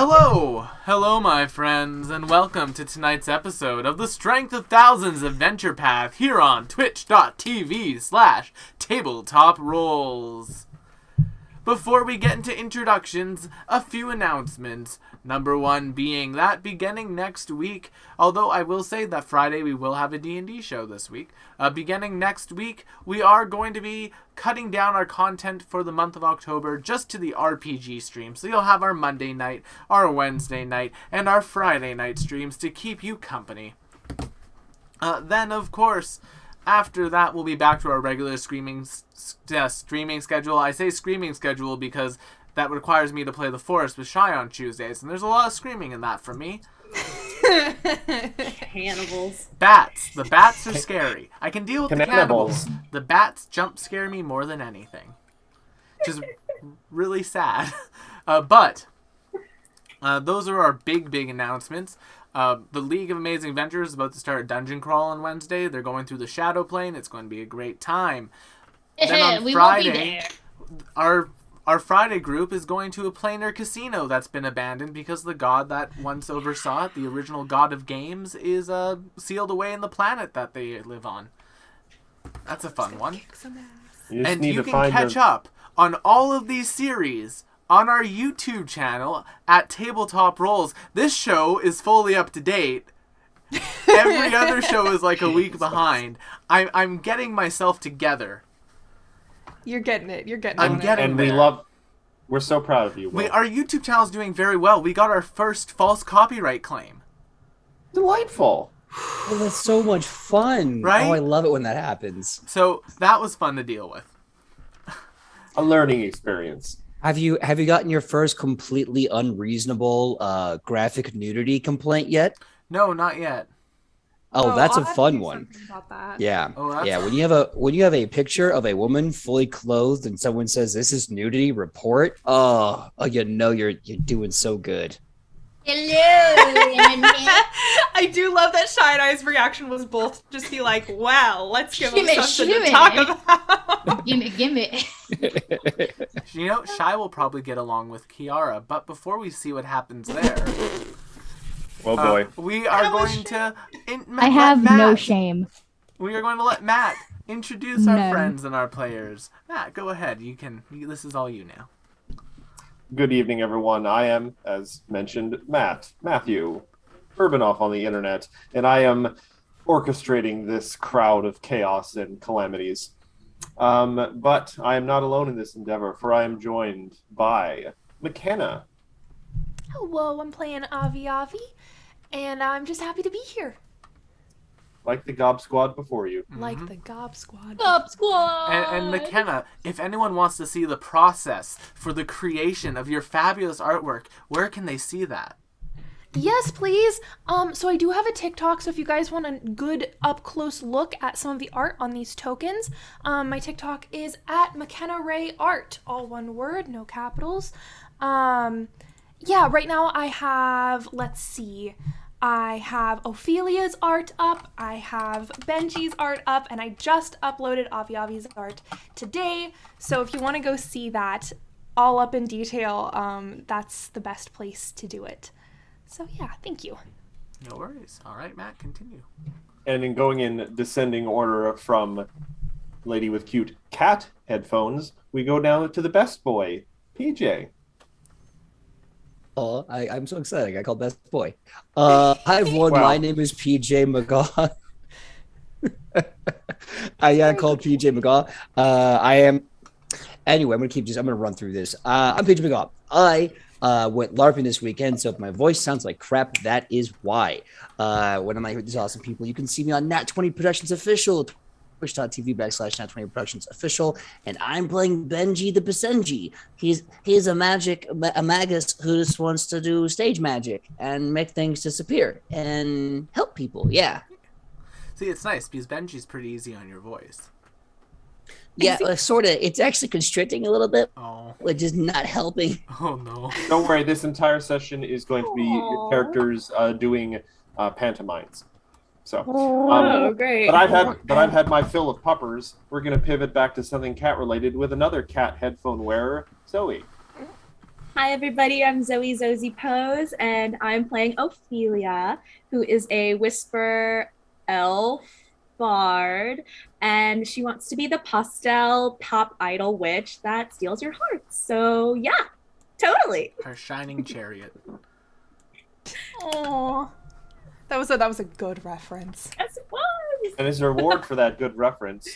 Hello my friends, and welcome to tonight's episode of the Strength of Thousands Adventure Path here on twitch.tv/tabletop rolls. Before we get into introductions, a few announcements. Number one being that beginning next week, although I will say that Friday we will have a D&D show this week, beginning next week we are going to be cutting down our content for the month of October just to the RPG stream. So you'll have our Monday night, our Wednesday night, and our Friday night streams to keep you company. Then, of course, after that, we'll be back to our regular streaming schedule. I say screaming schedule because that requires me to play the Forest with Shy on Tuesdays, and there's a lot of screaming in that from me. Cannibals. Bats. The bats are scary. I can deal with the Cannibals. cannibals. The bats jump scare me more than anything. Which is really sad. But those are our big announcements. The League of Amazing Adventures is about to start a dungeon crawl on Wednesday. They're going through the Shadow Plane. It's going to be a great time. Then on we Friday, won't be there. our Friday group is going to a planar casino that's been abandoned because the god that once oversaw it, the original god of games, is sealed away in the planet that they live on. That's a fun one. And you can catch up on all of these series on our YouTube channel at Tabletop Rolls. This show is fully up to date. Every other show is like a week behind. I'm getting myself together. You're getting it. I'm getting there. And we're so proud of you, Will. Our YouTube channel is doing very well. We got our first false copyright claim. Delightful. Oh, that's so much fun. Right? Oh, I love it when that happens. So that was fun to deal with. A learning experience. Have you gotten your first completely unreasonable graphic nudity complaint yet? No, not yet. Oh, that's I'll a have to fun do one. something about that. Yeah. Oh, that's Yeah, when you have a picture of a woman fully clothed and someone says this is nudity, report. Oh, you know you're doing so good. Hello. I do love that Shy and I's reaction was both just be like, wow, let's give him Shimmy, something shimmy. to talk about. gimme. You know, Shy will probably get along with Kiara, but before we see what happens there, Oh boy. we are going to... I have no shame. We are going to let Matt introduce our None. friends and our players. Matt, go ahead. This is all you now. Good evening, everyone. I am, as mentioned, Matthew Urbanoff on the internet, and I am orchestrating this crowd of chaos and calamities. But I am not alone in this endeavor, for I am joined by McKenna. Hello, I'm playing Avi, and I'm just happy to be here. Like the Gob Squad before you. Like the Gob Squad. Gob Squad. And McKenna, if anyone wants to see the process for the creation of your fabulous artwork, where can they see that? Yes, please. So I do have a TikTok, so if you guys want a good up-close look at some of the art on these tokens, my TikTok is at McKenna Ray Art, all one word, no capitals. Yeah, right now I have, let's see, I have Ophelia's art up, I have Benji's art up, and I just uploaded Avi's art today. So if you want to go see that all up in detail, that's the best place to do it. So yeah, thank you. No worries. All right, Matt, continue. And in going in descending order from Lady with Cute Cat headphones, we go down to the best boy, PJ. Oh, I'm so excited. I got called best boy. Hi everyone. Wow. My name is PJ McGaw. I got called PJ McGaw. Anyway, I'm gonna run through this. I'm PJ McGaw. I went LARPing this weekend, so if my voice sounds like crap, that is why. When I'm out here with these awesome people, you can see me on Nat20 Productions Official, twitch.tv/Nat20 Productions Official, and I'm playing Benji the Basenji. He's a magus who just wants to do stage magic and make things disappear and help people. Yeah. See, it's nice because Benji's pretty easy on your voice. Yeah, sort of. It's actually constricting a little bit, Oh. which is not helping. Oh, no. Don't worry, this entire session is going to be your characters doing pantomimes. So, Oh, great. but I've had my fill of puppers. We're going to pivot back to something cat related with another cat headphone wearer, Zoe. Hi, everybody. I'm Zoe Zozie Pose, and I'm playing Ophelia, who is a whisper elf bard, and she wants to be the pastel pop idol witch that steals your hearts. So, yeah, totally. Our shining chariot. Oh, that was a good reference. Yes, it was. And as a reward for that good reference,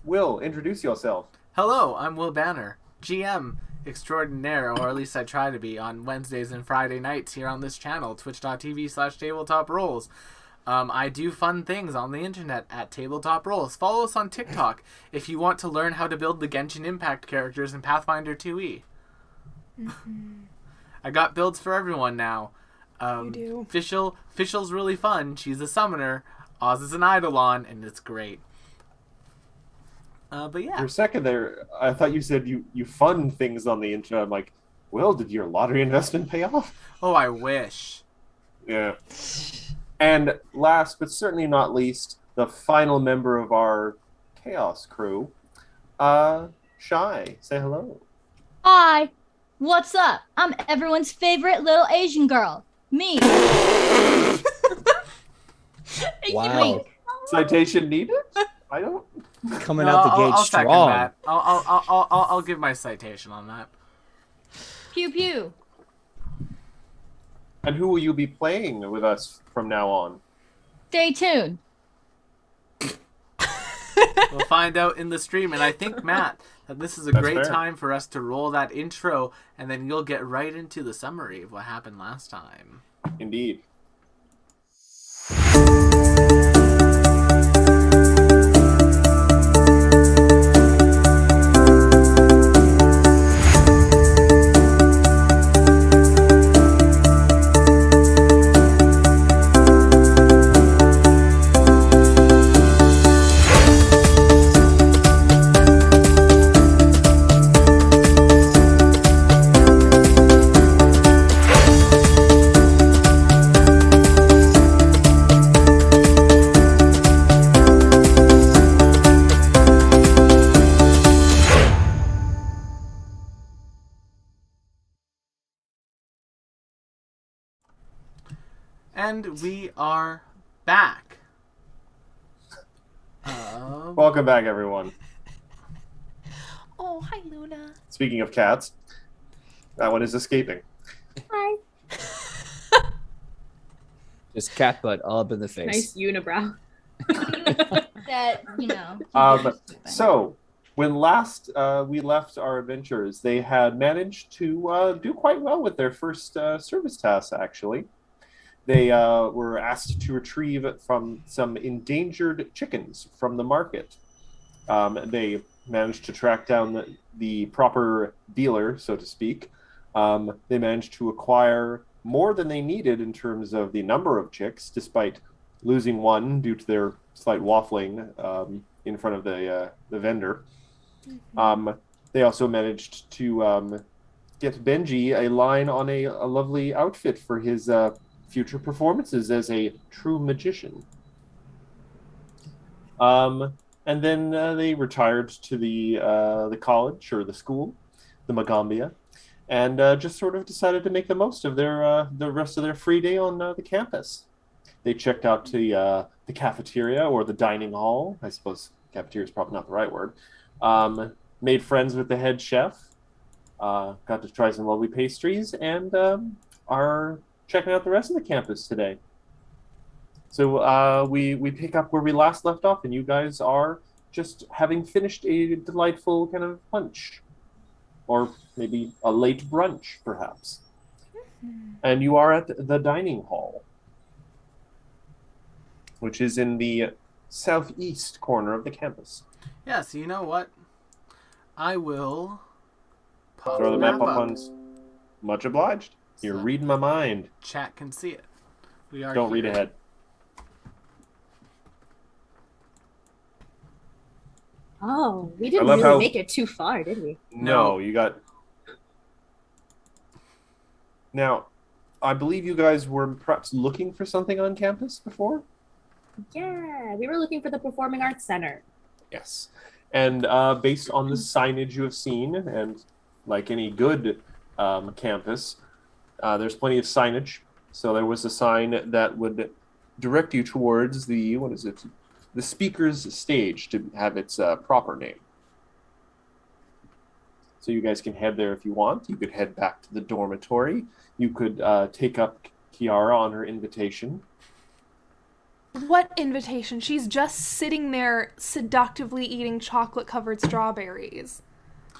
Will, introduce yourself. Hello, I'm Will Banner, GM extraordinaire, or at least I try to be, on Wednesdays and Friday nights here on this channel, twitch.tv/tabletop rolls. I do fun things on the internet at Tabletop Rolls. Follow us on TikTok if you want to learn how to build the Genshin Impact characters in Pathfinder 2e. I got builds for everyone now. You do. Fischl's really fun. She's a summoner. Oz is an Eidolon, and it's great. But yeah. For a second there, I thought you said you fund things on the internet. I'm like, Will, did your lottery investment pay off? Oh, I wish. Yeah. And last but certainly not least, the final member of our Chaos crew, Shy. Say hello. Hi. What's up? I'm everyone's favorite little Asian girl. Me. Wow. Citation needed? I don't. Coming out the gate I'll second strong. that. I'll give my citation on that. Pew pew. And who will you be playing with us from now on? Stay tuned. We'll find out in the stream, and I think, Matt, that this is a That's great fair. time for us to roll that intro, and then you'll get right into the summary of what happened last time. Indeed. And we are back. Welcome back, everyone. Oh, hi, Luna. Speaking of cats, that one is escaping. Hi. Just cat butt all up in the face. Nice unibrow. That, you know. So, when last we left our adventurers, they had managed to do quite well with their first service task, actually. They were asked to retrieve from some endangered chickens from the market. They managed to track down the proper dealer, so to speak. They managed to acquire more than they needed in terms of the number of chicks, despite losing one due to their slight waffling in front of the vendor. They also managed to get Benji a line on a lovely outfit for his future performances as a true magician. And then they retired to the college or the school, the Magaambya, and just sort of decided to make the most of their the rest of their free day on the campus. They checked out to the cafeteria or the dining hall. I suppose cafeteria is probably not the right word. Made friends with the head chef. Got to try some lovely pastries, and are checking out the rest of the campus today. So we pick up where we last left off, and you guys are just having finished a delightful kind of lunch, or maybe a late brunch, perhaps. And you are at the dining hall, which is in the southeast corner of the campus. Yeah, so you know what? I will pop Throw the map up up. on. Much obliged. You're So reading my mind. chat can see it. We are Don't read here. ahead. Oh, we I didn't love really how- make it too far, did we? No, you got. Now, I believe you guys were perhaps looking for something on campus before? Yeah, we were looking for the Performing Arts Center. Yes. And based on the signage you have seen, and like any good campus. There's plenty of signage. So there was a sign that would direct you towards the speaker's stage, to have its proper name. So you guys can head there if you want. You could head back to the dormitory. You could take up Kiara on her invitation. What invitation? She's just sitting there seductively eating chocolate-covered strawberries.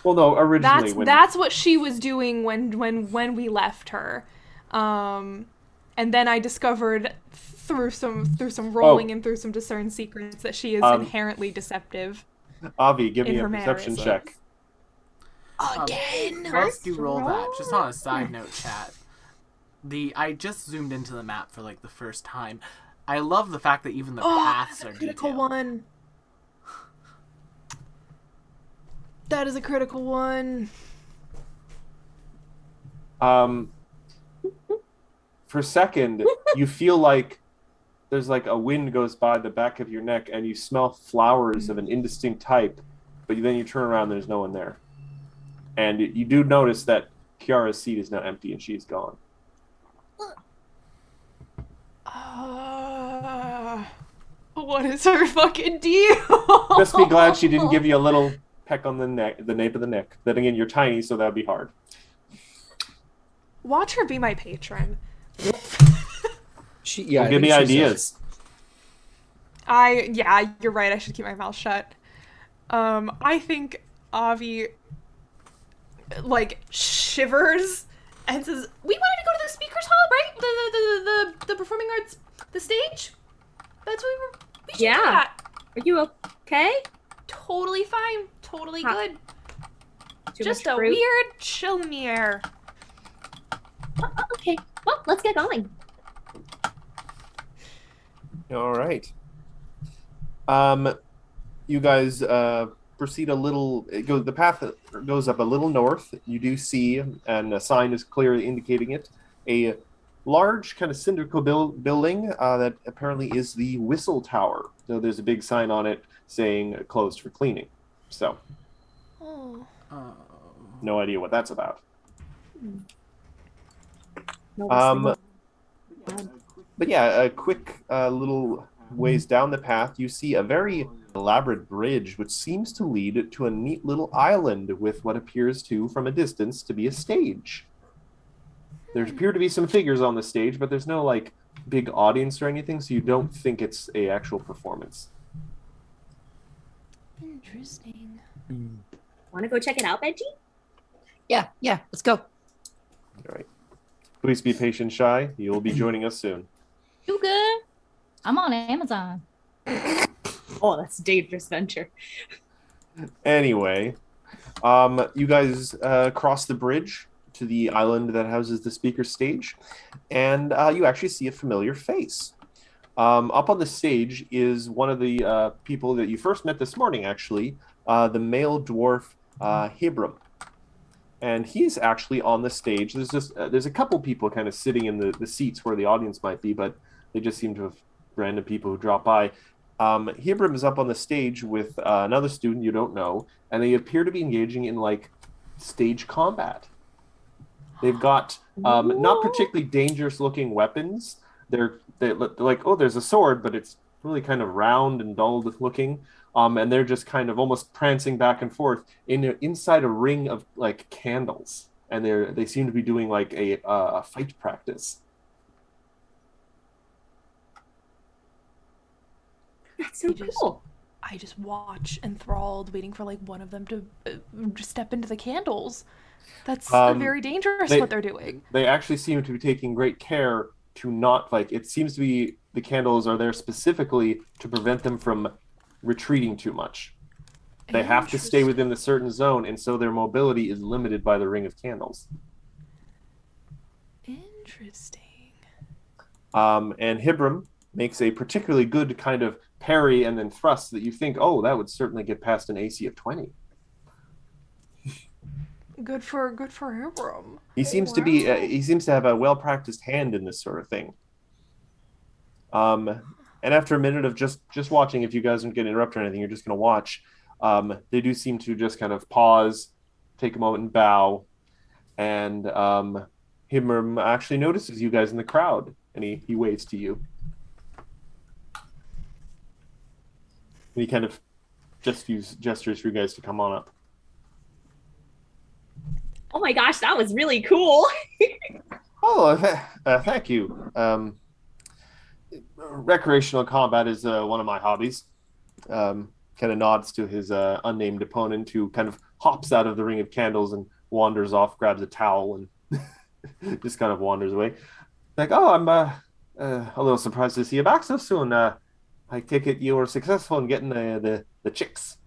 Well, no, originally that's what she was doing when we left her, and then I discovered through some rolling and through some discerned secrets that she is inherently deceptive. Avi, give me a perception check. Again. Whilst you roll that, just on a side note, chat. I just zoomed into the map for like the first time. I love the fact that even the paths are critical detailed. one. That is a critical one. For a second, you feel like there's like a wind goes by the back of your neck and you smell flowers of an indistinct type, but then you turn around and there's no one there. And you do notice that Kiara's seat is now empty and she's gone. What is her fucking deal? Just be glad she didn't give you a little peck on the nape of the neck. Then again, you're tiny, so that'd be hard. Watch her be my patron. Give me ideas. You're right. I should keep my mouth shut. I think Avi like shivers and says, "We wanted to go to the speakers hall, right? The performing arts, the stage. That's what we should do that. Are you okay? Totally fine. Totally good. Too Just much a fruit? weird chill in the air." Okay. Well, let's get going. All right. You guys proceed a little. The path goes up a little north. You do see, and a sign is clearly indicating it, a large kind of cylindrical building that apparently is the Whistle Tower. So there's a big sign on it saying closed for cleaning. So, no idea what that's about. But yeah, a quick little ways down the path, you see a very elaborate bridge which seems to lead to a neat little island with what appears to, from a distance, to be a stage. There appear to be some figures on the stage, but there's no like big audience or anything, so you don't think it's a actual performance. Interesting. Want to go check it out, Benji? Yeah, let's go. All right. Please be patient, Shy. You'll be joining us soon. You good? I'm on Amazon. Oh, that's a dangerous venture. Anyway, you guys cross the bridge to the island that houses the speaker stage, and you actually see a familiar face. Up on the stage is one of the people that you first met this morning, actually, the male dwarf Hibram. And he's actually on the stage. There's a couple people kind of sitting in the seats where the audience might be, but they just seem to have random people who drop by. Hibram is up on the stage with another student you don't know, and they appear to be engaging in like stage combat. They've got not particularly dangerous looking weapons. They're like, oh, there's a sword, but it's really kind of round and dull looking. And they're just kind of almost prancing back and forth inside a ring of like candles, and they seem to be doing like a fight practice. That's so cool. I just watch enthralled, waiting for like one of them to step into the candles. That's very dangerous what they're doing. They actually seem to be taking great care to not like. It seems to be the candles are there specifically to prevent them from retreating too much. They have to stay within the certain zone, and so their mobility is limited by the ring of candles. Interesting. And Hibram makes a particularly good kind of parry and then thrust that you think, oh, that would certainly get past an AC of 20. Good for Hibram. He seems to be. He seems to have a well-practiced hand in this sort of thing. And after a minute of just watching, if you guys don't get interrupted or anything, you're just going to watch. They do seem to just kind of pause, take a moment and bow, and Himram actually notices you guys in the crowd, and he waves to you. And he kind of gestures for you guys to come on up. Oh my gosh, that was really cool. Thank you. Recreational combat is one of my hobbies. Kind of nods to his unnamed opponent, who kind of hops out of the ring of candles and wanders off, grabs a towel, and just kind of wanders away. Like, oh, I'm a little surprised to see you back so soon. I take it you were successful in getting the chicks.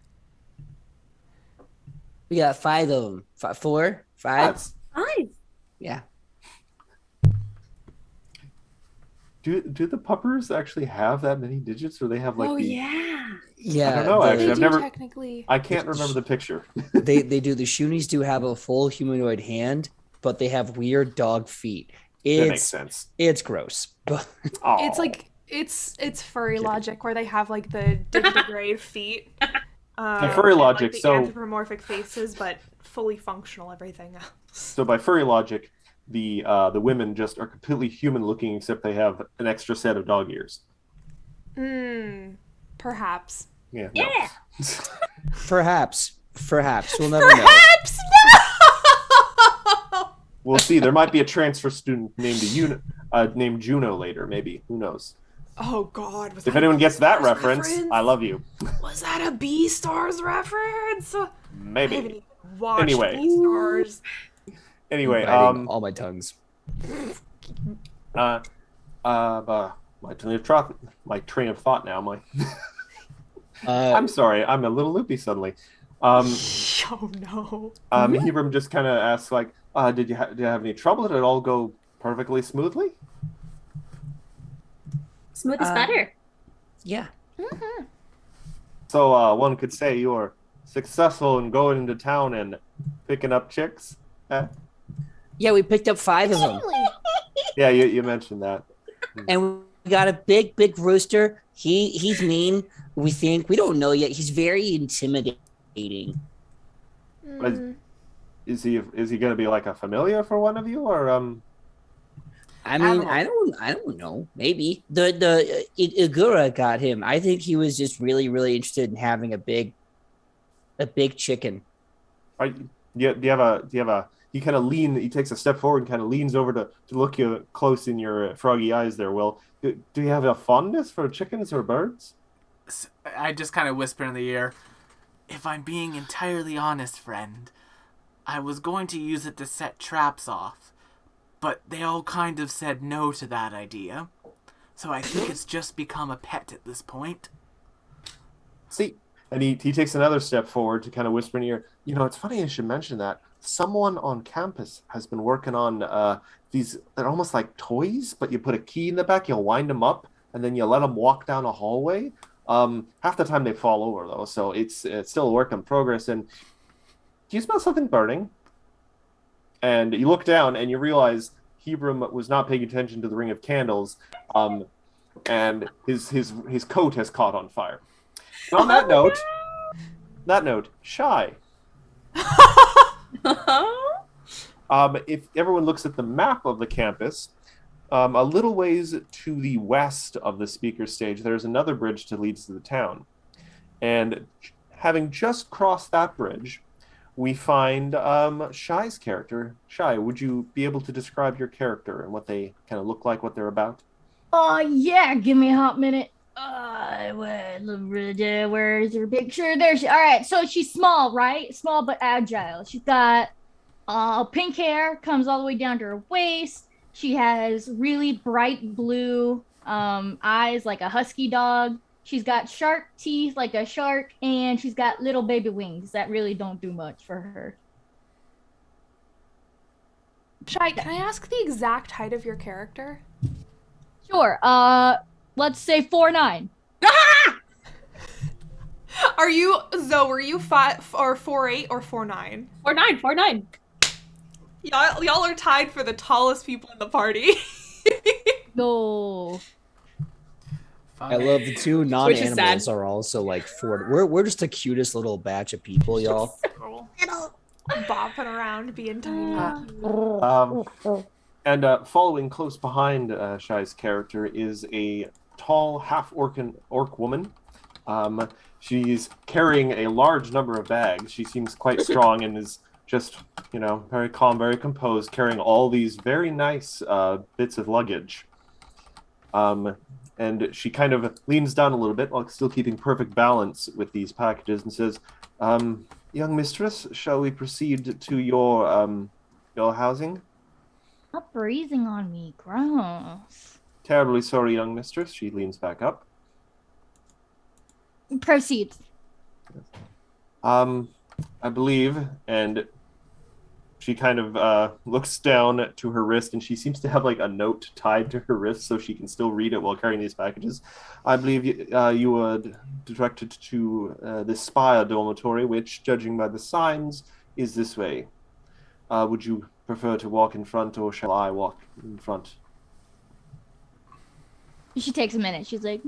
We got 5 of them. 4, 5. That's, Nice. Yeah. do the puppers actually have that many digits, or they have like Oh the? yeah. Yeah. I don't know. the- Actually, They I've do never. technically. I can't remember the picture. they do. The Shunies do have a full humanoid hand, but they have weird dog feet. That makes sense. It's gross. But Oh, It's like it's furry logic where they have like the digitigrade feet. furry and, logic, like, the so- anthropomorphic faces, but fully functional everything else. so by furry logic, the women just are completely human looking, except they have an extra set of dog ears. Perhaps. Yeah. Yeah. No. perhaps we'll never know. Perhaps no. We'll see. There might be a transfer student named Juno later. Maybe. Who knows? Oh God! Was If that a anyone gets that Beastars reference, I love you. Was that a Beastars reference? I Maybe. haven't even watched Anyway. Beastars. Anyway, Biting all my tongues. my train of thought now. I'm sorry. I'm a little loopy suddenly. Oh no! Hebram just kind of asks, like, did you have any trouble? Did it all go perfectly smoothly? Smooth is better. Yeah. So one could say you were successful in going into town and picking up chicks. Yeah, we picked up 5 of them. Yeah, you mentioned that. And we got a big rooster. He's mean. We don't know yet. He's very intimidating. Is he going to be like a familiar for one of you, or I mean, I don't know. Maybe the Igura got him. I think he was just really interested in having a big chicken. do you have a? He kind of he takes a step forward and kind of leans over to look you close in your froggy eyes there, Will. Do you have a fondness for chickens or birds? I just kind of whisper in the ear, if I'm being entirely honest, friend, I was going to use it to set traps off, but they all kind of said no to that idea. So I think it's just become a pet at this point. See, and he takes another step forward to kind of whisper in your ear, it's funny you should mention that. Someone on campus has been working on these, they're almost like toys, but you put a key in the back, you'll wind them up, and then you let them walk down a hallway. Half the time they fall over, though, so it's still a work in progress. And do you smell something burning? And you look down, and you realize Hebram was not paying attention to the ring of candles, and his coat has caught on fire. On that note, Shy. If everyone looks at the map of the campus, a little ways to the west of the speaker stage, there's another bridge that leads to the town. And having just crossed that bridge, we find Shy's character. Shy, would you be able to describe your character and what they kind of look like, what they're about? Yeah, give me a hot minute. Where's her picture? There she. All right, so she's small, right? Small but agile. She's got pink hair, comes all the way down to her waist. She has really bright blue eyes, like a husky dog. She's got sharp teeth, like a shark, and she's got little baby wings that really don't do much for her. Shai, can I ask the exact height of your character? Sure. Let's say 4'9". Are you Zoe? Were you 5 or 4'8" or 4'9"? 4'9". Y'all are tied for the tallest people in the party. No. I love the 2 Which is non-animals sad. are also like 4. We're just the cutest little batch of people, y'all. bopping around, being tiny. And following close behind Shai's character is a tall half orc woman. She's carrying a large number of bags. She seems quite strong and is just, very calm, very composed, carrying all these very nice bits of luggage. And she kind of leans down a little bit while still keeping perfect balance with these packages and says, young mistress, shall we proceed to your housing? Stop breathing on me. Gross. Terribly sorry, young mistress. She leans back up. Proceed. I believe, and she kind of looks down to her wrist, and she seems to have like a note tied to her wrist so she can still read it while carrying these packages. I believe you were directed to the Spire dormitory, which, judging by the signs, is this way. Would you prefer to walk in front, or shall I walk in front? She takes a minute. She's like,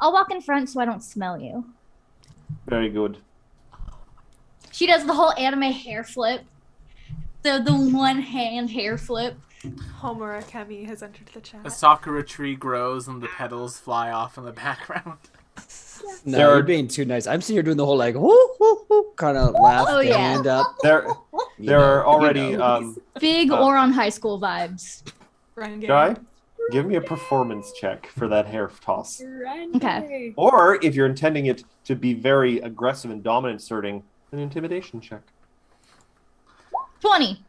I'll walk in front so I don't smell you. Very good. She does the whole anime hair flip. The one hand hair flip. Homer Akemi has entered the A chat. sakura tree grows and the petals fly off in the background. No, There are- you're being too nice. I'm sitting here doing the whole like whoo whoo whoo kind of laugh, Oh, the yeah. hand up. There are already Big Oron High School vibes. Guy, give me a performance check for that hair toss. Okay. Or if you're intending it to be very aggressive and dominant asserting, an intimidation check. 20.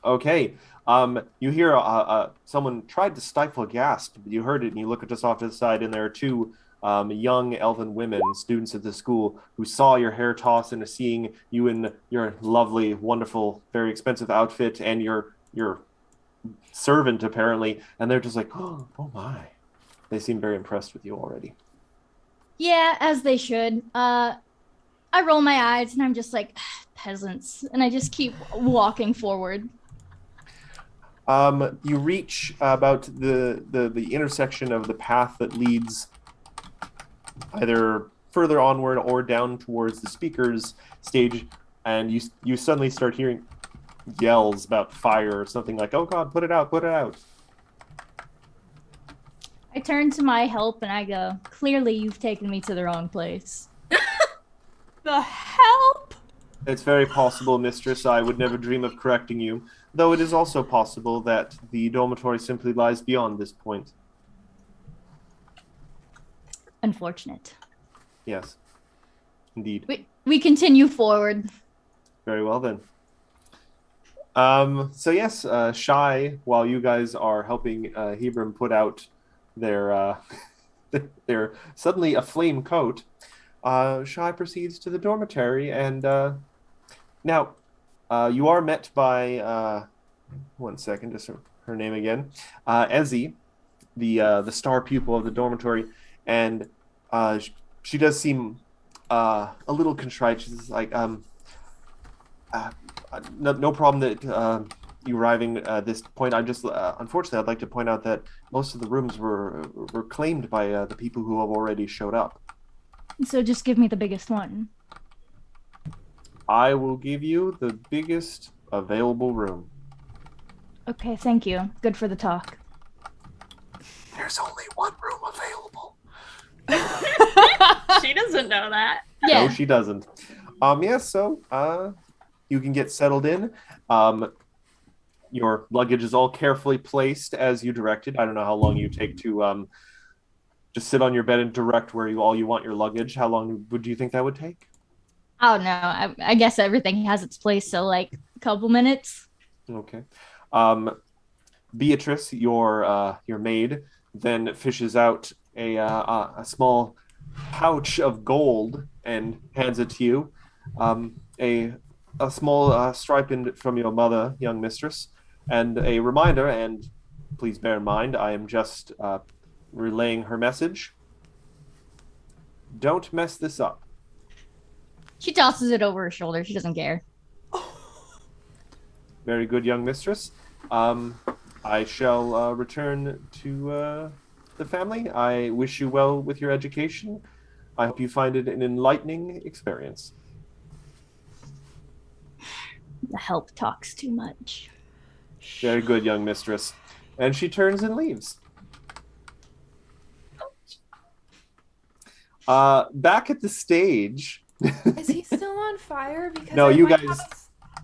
Okay. You hear someone tried to stifle a gasp. You heard it, and you look just off to the side, and there are two young elven women, students at the school, who saw your hair toss and are seeing you in your lovely, wonderful, very expensive outfit, and your servant apparently, and they're just like, oh my. They seem very impressed with you already. Yeah, as they should. I roll my eyes and I'm just like, peasants. And I just keep walking forward. You reach about the intersection of the path that leads either further onward or down towards the speaker's stage, and you suddenly start hearing yells about fire or something like, oh god, put it out, put it out. I turn to my help and I go, clearly you've taken me to the wrong place. The help! It's very possible, mistress. I would never dream of correcting you, though it is also possible that the dormitory simply lies beyond this point. Unfortunate. Yes, indeed. We continue forward. Very well then. So yes, Shai, while you guys are helping Hebron put out their their suddenly aflame coat, Shai proceeds to the dormitory, and now you are met by one second, just her name again, Ezzy, the star pupil of the dormitory, and she does seem a little contrite. She's like, no problem that you arriving at this point. I'm just, unfortunately, I'd like to point out that most of the rooms were claimed by the people who have already showed up. So just give me the biggest one. I will give you the biggest available room. Okay, thank you. Good for the talk. There's only one room available. She doesn't know that. Yeah. No, she doesn't. So you can get settled in. Your luggage is all carefully placed as you directed. I don't know how long you take to just sit on your bed and direct where you want your luggage. How long would you think that would take? Oh no, I guess everything has its place, so like a couple minutes. Okay. Beatrice, your maid, then fishes out a small pouch of gold and hands it to you. A small stipend from your mother, young mistress, and a reminder, and please bear in mind, I am just relaying her message. Don't mess this up. She tosses it over her shoulder. She doesn't care. Very good, young mistress. I shall return to the family. I wish you well with your education. I hope you find it an enlightening experience. The help talks too much. Very good, young mistress. And she turns and leaves. Back at the stage. Is he still on fire? Because No, I you might guys.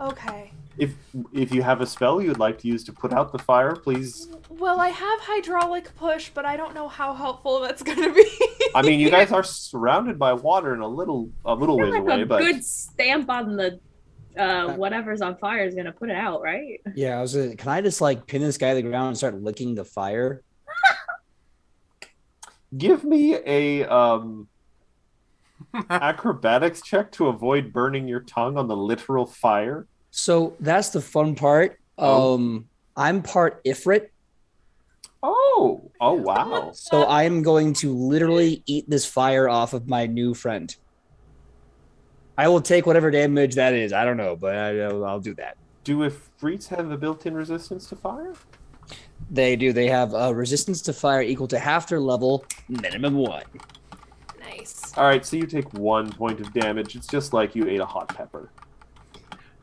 Okay. If you have a spell you'd like to use to put out the fire, please. Well, I have hydraulic push, but I don't know how helpful that's gonna be. I mean, you guys are surrounded by water and a little ways like away, a but good stamp on the whatever's on fire is gonna put it out, right? Yeah, can I just like pin this guy to the ground and start licking the fire? give me a acrobatics check to avoid burning your tongue on the literal fire. So that's the fun part. Oh. I'm part Ifrit, Oh wow. so I am going to literally eat this fire off of my new friend. I will take whatever damage that is. I don't know, but I'll do that. Do Ifrits have a built-in resistance to fire? They do. They have a resistance to fire equal to half their level, minimum 1. Nice. All right, so you take 1 point of damage. It's just like you ate a hot pepper.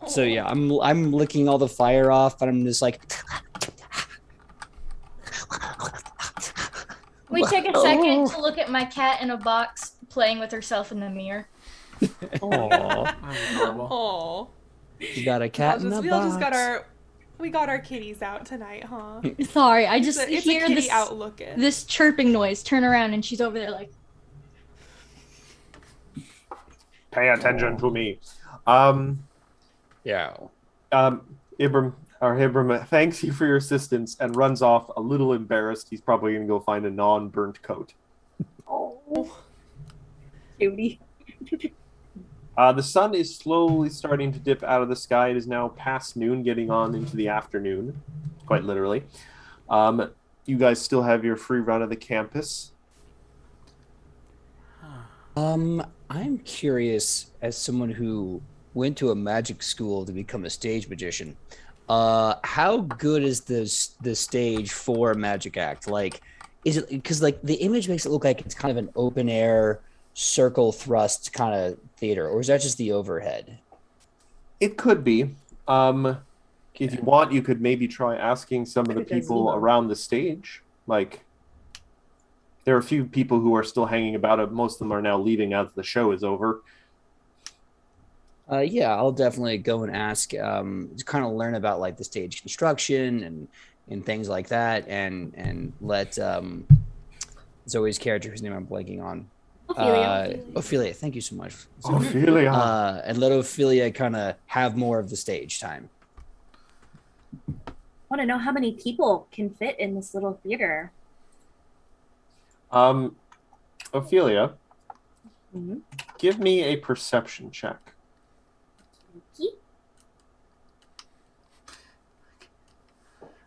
So yeah, I'm licking all the fire off, and I'm just like. We take a second to look at my cat in a box playing with herself in the mirror. Aww. Oh. You got a cat in a box. We got our kitties out tonight, huh? Sorry, I just It's hear a kitty this outlooking. this chirping noise. Turn around and she's over there like. Pay attention to me. Yeah. Ibram thanks you for your assistance and runs off a little embarrassed. He's probably going to go find a non-burnt coat. Oh, cutie. The sun is slowly starting to dip out of the sky. It is now past noon, getting on into the afternoon, quite literally. You guys still have your free run of the campus. I'm curious, as someone who went to a magic school to become a stage magician, how good is the stage for a magic act? Like, is it because like the image makes it look like it's kind of an open air circle thrust kind of theater, or is that just the overhead? It could be. If you want, you could maybe try asking some of the people around the stage. Like, there are a few people who are still hanging about. Most of them are now leaving as the show is over. Yeah, I'll definitely go and ask to kind of learn about like the stage construction and things like that, and let Zoe's character, whose name I'm blanking on, Ophelia. Thank you so much. Ophelia. And let Ophelia kind of have more of the stage time. Want to know how many people can fit in this little theater? Ophelia, Mm-hmm. give me a perception check.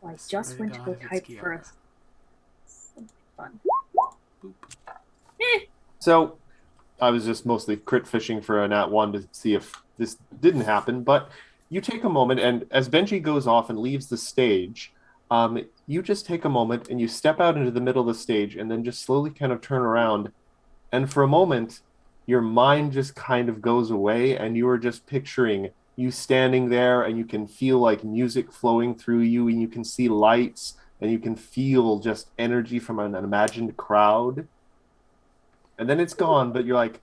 Well, I just went to go type for something fun. So, I was just mostly crit fishing for a nat 1 to see if this didn't happen, but you take a moment, and as Benji goes off and leaves the stage, you just take a moment and you step out into the middle of the stage and then just slowly kind of turn around, and for a moment, your mind just kind of goes away, and you are just picturing you standing there, and you can feel like music flowing through you, and you can see lights, and you can feel just energy from an imagined crowd. And then it's gone, but you're like,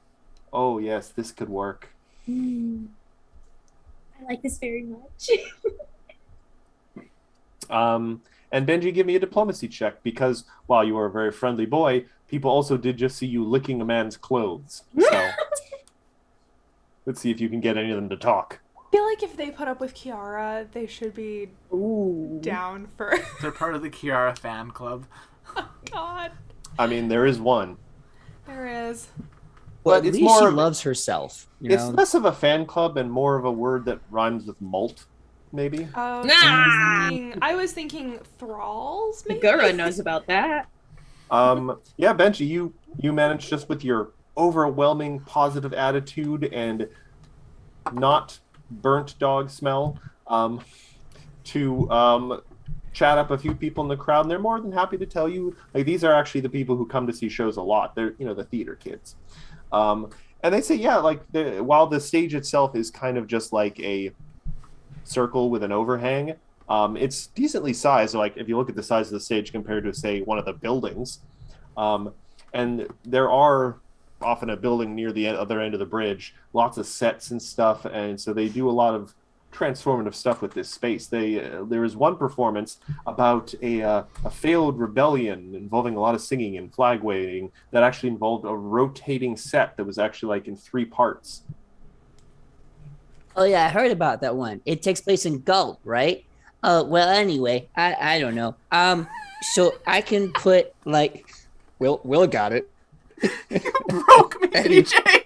oh yes, this could work. I like this very much. And Benji, give me a diplomacy check, because while you are a very friendly boy, people also did just see you licking a man's clothes. So let's see if you can get any of them to talk. I feel like if they put up with Kiara, they should be down for. They're part of the Kiara fan club. Oh, God. I mean, there is one. There is. Well, But at it's least more she of- loves herself. You It's know? less of a fan club and more of a word that rhymes with malt, maybe. Oh, I was thinking thralls, maybe? Gura knows about that. Yeah, Benji, you managed just with your overwhelming positive attitude and not burnt dog smell to chat up a few people in the crowd, and they're more than happy to tell you, like, these are actually the people who come to see shows a lot. They're, the theater kids. And they say, yeah, like, while the stage itself is kind of just like a circle with an overhang. It's decently sized. So, like if you look at the size of the stage compared to, say, one of the buildings, and there are often a building near the other end of the bridge, lots of sets and stuff, and so they do a lot of transformative stuff with this space. There is one performance about a failed rebellion involving a lot of singing and flag waving that actually involved a rotating set that was actually like in 3 parts. Oh yeah, I heard about that one. It takes place in Gulp, right? Well, anyway, I don't know. So I can put like, Will got it. You broke me, DJ.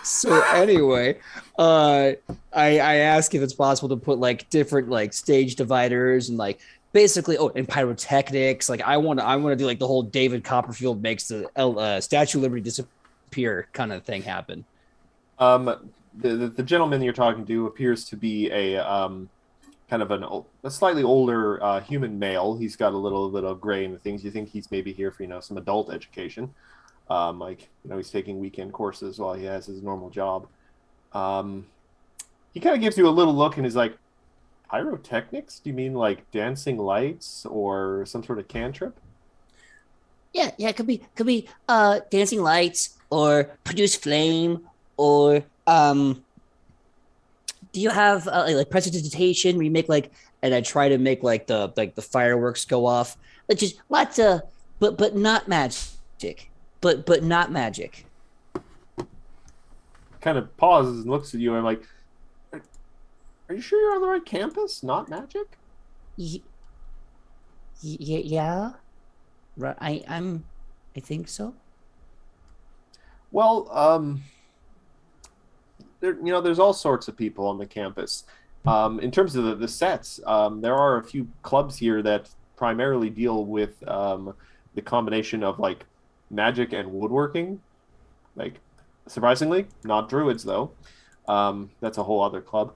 So anyway, I ask if it's possible to put like different like stage dividers and like basically and pyrotechnics. Like I want to do like the whole David Copperfield makes the Statue of Liberty disappear kind of thing happen. The gentleman you're talking to appears to be a kind of a slightly older human male. He's got a little bit of gray in the things. You think he's maybe here for some adult education. He's taking weekend courses while he has his normal job. He kind of gives you a little look and is like, pyrotechnics? Do you mean like dancing lights or some sort of cantrip? Yeah, it could be dancing lights or produce flame or do you have like prestidigitation where you make like, and I try to make like the fireworks go off, like just lots of but not magic. But not magic. Kind of pauses and looks at you and I'm like, are you sure you're on the right campus? Not magic? Yeah. Right. I think so. Well, there's all sorts of people on the campus. In terms of the sets, there are a few clubs here that primarily deal with the combination of like magic and woodworking. Like, surprisingly, not druids though. That's a whole other club.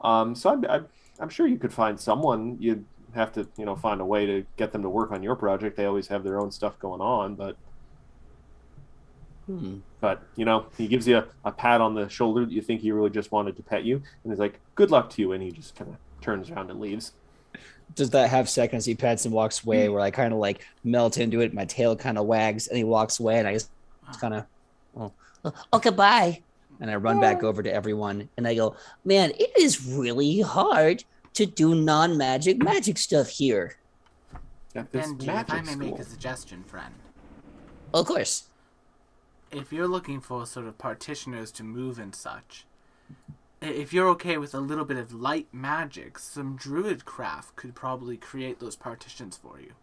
So I'm sure you could find someone. You'd have to find a way to get them to work on your project. They always have their own stuff going on, but he gives you a pat on the shoulder that you think he really just wanted to pet you, and he's like, good luck to you, and he just kind of turns around and leaves. Does that have seconds he pets and walks away where I kind of like melt into it, my tail kind of wags and he walks away and I just kind of okay, bye, and I run back over to everyone and I go, man, it is really hard to do magic stuff here. Benji, if I may make a suggestion, friend. Of course. If you're looking for sort of partitioners to move and such, if you're okay with a little bit of light magic, some druid craft could probably create those partitions for you.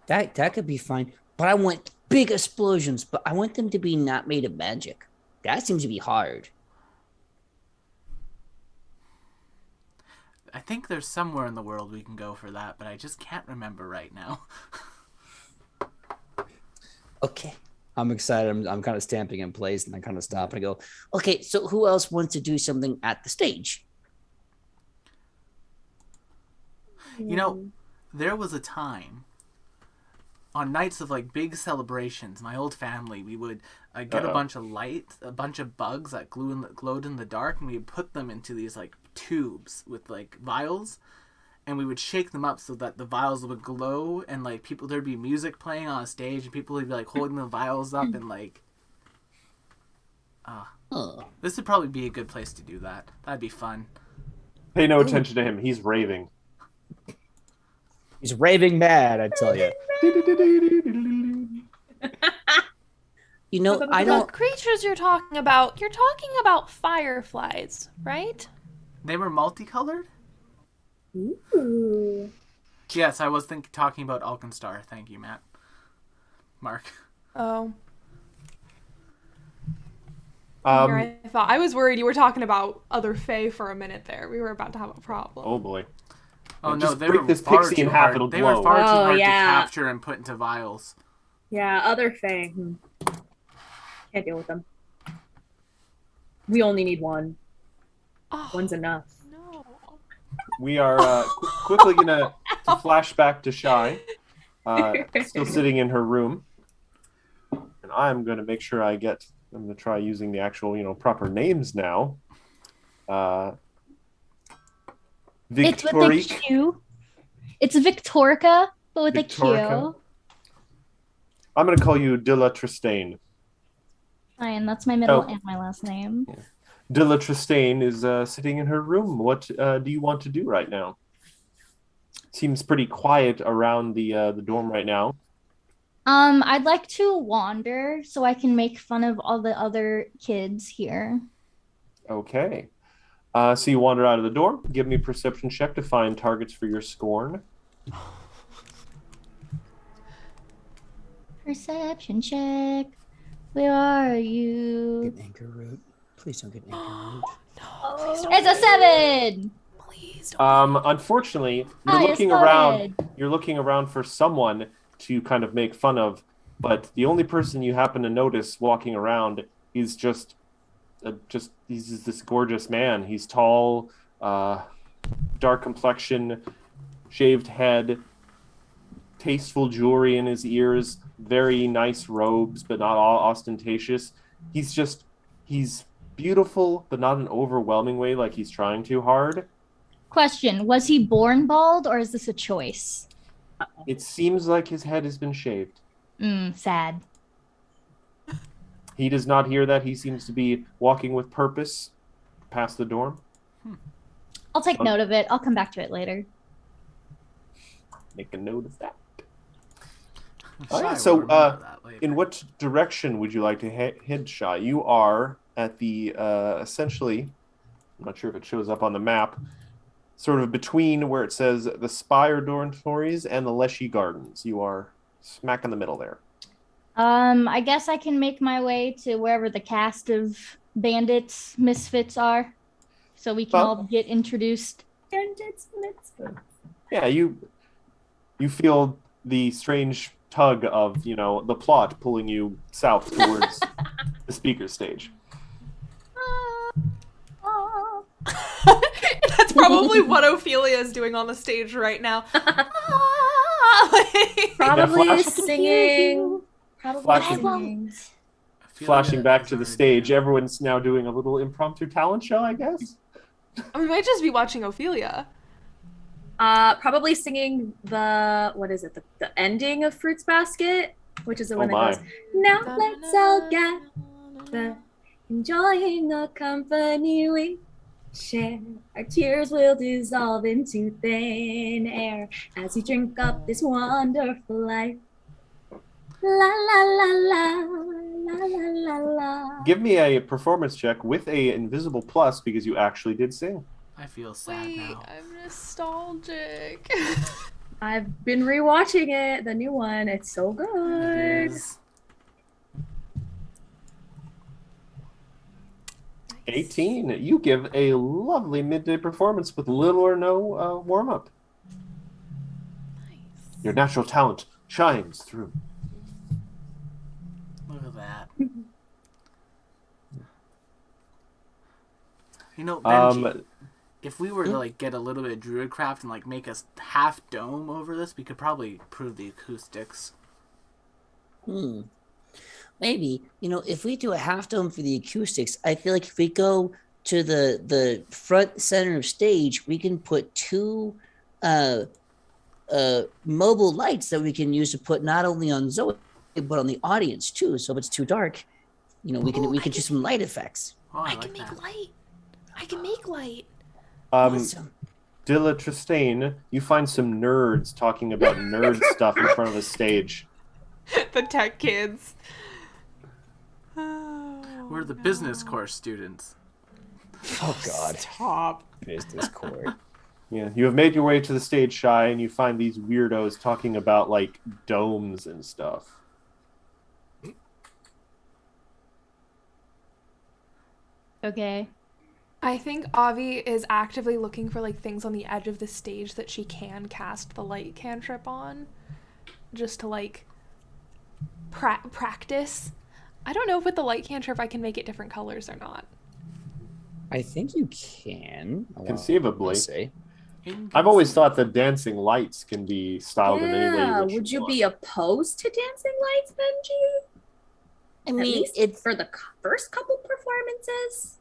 That could be fine. But I want big explosions, but I want them to be not made of magic. That seems to be hard. I think there's somewhere in the world we can go for that, but I just can't remember right now. Okay. I'm excited. I'm kind of stamping in place and I kind of stop and I go, okay, so who else wants to do something at the stage? There was a time on nights of like big celebrations, my old family, we would get a bunch of lights, a bunch of bugs that glowed in the dark, and we would put them into these like tubes with like vials, and we would shake them up so that the vials would glow, and like there'd be music playing on stage, and people would be like holding the vials up and like. This would probably be a good place to do that. That'd be fun. Pay no attention to him. He's raving. He's raving mad, I tell you. I don't. The creatures you're talking about fireflies, right? They were multicolored? Ooh. Yes, I was talking about Alkenstar. Thank you, Matt. Mark. Oh. I was worried you were talking about other Fae for a minute there. We were about to have a problem. Oh boy. Oh just no, they break were this far pixie too in half, hard. it'll They were glow. far too hard yeah. to capture and put into vials. Yeah, other Fae. Can't deal with them. We only need one. Oh, One's enough. no. We are quickly gonna flash back to Shy, still sitting in her room, and I'm gonna make sure I get I'm going to try using the actual, proper names now. It's with a Victorique. Q. It's Victorica, but with a Victorica. Q. I'm going to call you De La Tristane. Fine, that's my middle Oh. and my last name. De La Tristane is sitting in her room. What do you want to do right now? Seems pretty quiet around the dorm right now. I'd like to wander so I can make fun of all the other kids here. Okay. So you wander out of the door. Give me a perception check to find targets for your scorn. Perception check. Where are you? Get anchor root. Please don't get anchor root. It's a 7. Please don't. Unfortunately, I you're looking spotted. around. You're looking around for someone to kind of make fun of, but the only person you happen to notice walking around is just he's this gorgeous man. He's tall, dark complexion, shaved head, tasteful jewelry in his ears, very nice robes, but not all ostentatious. He's beautiful, but not in an overwhelming way, like he's trying too hard. Question, was he born bald or is this a choice? It seems like his head has been shaved. Sad. He does not hear that. He seems to be walking with purpose past the dorm. I'll take note of it. I'll come back to it later. Make a note of that. Shy All right, will so remember that later. in what direction would you like to head, Shy? You are at the essentially, I'm not sure if it shows up on the map, sort of between where it says the Spire dormitories and the Leshy Gardens. You are smack in the middle there. I guess I can make my way to wherever the cast of bandits, misfits are, so we can Well- all get introduced. Yeah, you feel the strange tug of, the plot pulling you south towards the speaker stage. That's probably what Ophelia is doing on the stage right now. Probably Flash- singing. Probably Flashing. singing. I feel Flashing like back it's to the already stage, done. everyone's now doing a little impromptu talent show, I guess. We might just be watching Ophelia. Probably singing the ending of Fruits Basket, which is the one that my. goes, now let's all gather, enjoying the company we share. Our tears will dissolve into thin air as we drink up this wonderful life. La la la la la la la la. Give me a performance check with a invisible plus because you actually did sing. I feel sad Wait, now. I'm nostalgic. I've been rewatching it, the new one. It's so It good. is. 18. You give a lovely midday performance with little or no warm-up. Nice. Your natural talent shines through. Look at that. Benji, if we were to get a little bit of Druidcraft and make a half dome over this, we could probably improve the acoustics. Maybe, if we do a half dome for the acoustics, I feel like if we go to the front center of stage, we can put 2 mobile lights that we can use to put not only on Zoe but on the audience too. So if it's too dark, we can do some light effects. Oh, I I can like make that. light. I can make light. Awesome. Dilla Tristane, you find some nerds talking about nerd stuff in front of the stage. The tech kids. We're the business course students. Oh God, Stop. business court. Yeah, you have made your way to the stage, Shy, and you find these weirdos talking about domes and stuff. Okay. I think Avi is actively looking for things on the edge of the stage that she can cast the light cantrip on, just to practice. I don't know if with the light cantrip I can make it different colors or not. I think you can. Conceivably. Say. I've always thought that dancing lights can be styled in any way. Yeah, which would you want. be opposed to dancing lights, Benji? I At mean, least it's. for the first couple performances.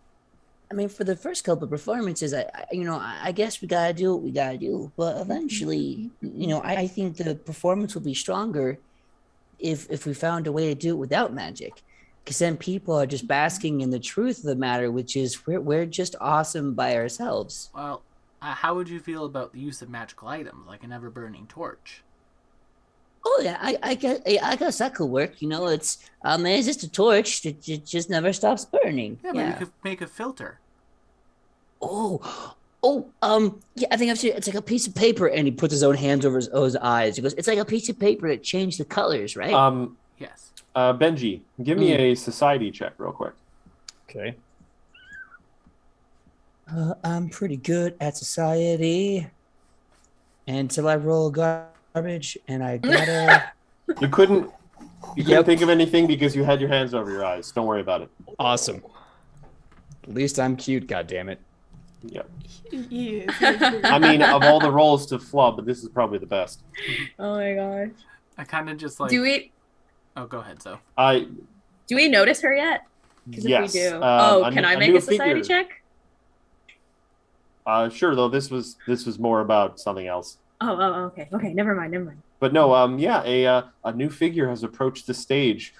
I mean, for the first couple of performances, I guess we gotta do what we gotta do. But eventually, I think the performance will be stronger if we found a way to do it without magic. Because then people are just basking in the truth of the matter, which is we're just awesome by ourselves. Well, how would you feel about the use of magical items, like an ever-burning torch? Oh yeah, I guess that could work. It's just a torch that just never stops burning. Yeah, but you could make a filter. Yeah, I think I've seen it. It's like a piece of paper, and he puts his own hands over his eyes. He goes, "It's like a piece of paper that changed the colors, right?" Yes. Benji, give me a society check real quick. Okay. I'm pretty good at society until I roll garbage, and I gotta. You couldn't think of anything because you had your hands over your eyes. Don't worry about it. Awesome. At least I'm cute, goddammit. Yep. Yes. I mean, of all the roles to flub, this is probably the best. Oh my gosh. I kind of just like. Do we Oh, go ahead, so. do we notice her yet? Because Yes. if we do, can I a make new a society figure. check? Sure, though this was more about something else. Okay. Okay, never mind. But no, a new figure has approached the stage,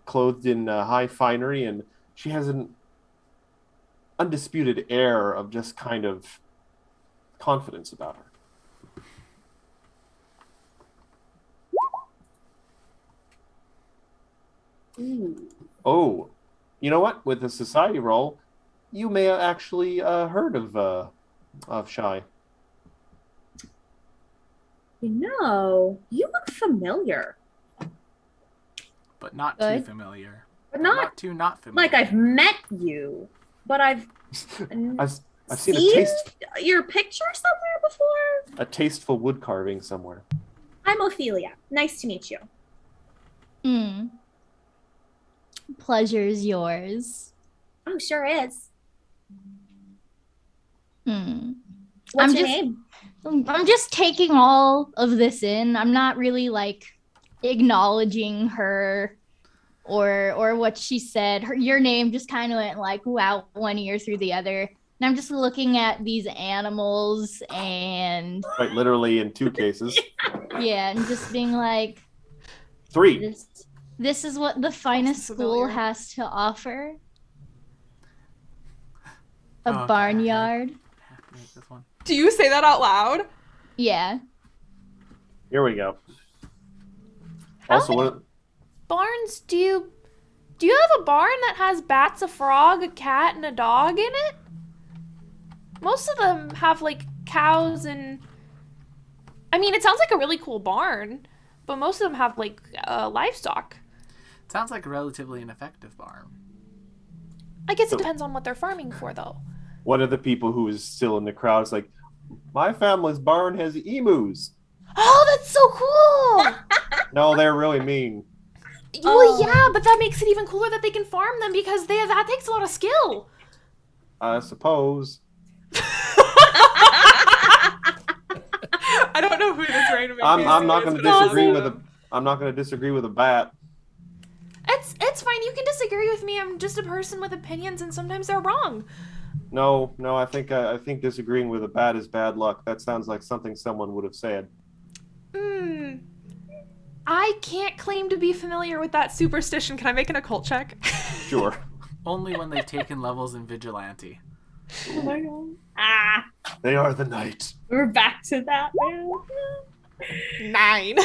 clothed in high finery, and she has an undisputed air of just kind of confidence about her. Ooh. Oh, you know what? With the society role, you may have actually heard of Shy. You look familiar. But not Good. too familiar. But not too not familiar. like I've met you, but I've I've seen your picture somewhere before. a tasteful wood carving somewhere. I'm Ophelia. Nice to meet you. Pleasure's yours. Oh, sure is. Hmm. What's I'm your just- name? I'm just taking all of this in. I'm not really like acknowledging her or what she said. Your name just kind of went like out one ear through the other. And I'm just looking at these animals and Quite literally in two cases. yeah, and just being like, 3. this is what the finest school familiar. has to offer. A Okay. barnyard. I have to make this one. Do you say that out loud? Yeah. Here we go. How Also, many barns do you have a barn that has bats, a frog, a cat, and a dog in it? Most of them have like cows and I mean, it sounds like a really cool barn, but most of them have like livestock. Sounds like a relatively ineffective barn. I guess it depends on what they're farming for, though. one of the people who is still in the crowd is like, my family's barn has emus. Oh, that's so cool! No, they're really mean. Well, yeah, but that makes it even cooler that they can farm them because that takes a lot of skill. I suppose. I don't know who this random I'm not going to disagree awesome. with I'm not going to disagree with a bat. It's fine. You can disagree with me. I'm just a person with opinions, and sometimes they're wrong. No, I think disagreeing with a bat is bad luck. That sounds like something someone would have said. I can't claim to be familiar with that superstition. Can I make an occult check? Sure. Only when they've taken levels in Vigilante. Oh my god. They are the night. We're back to that now. 9.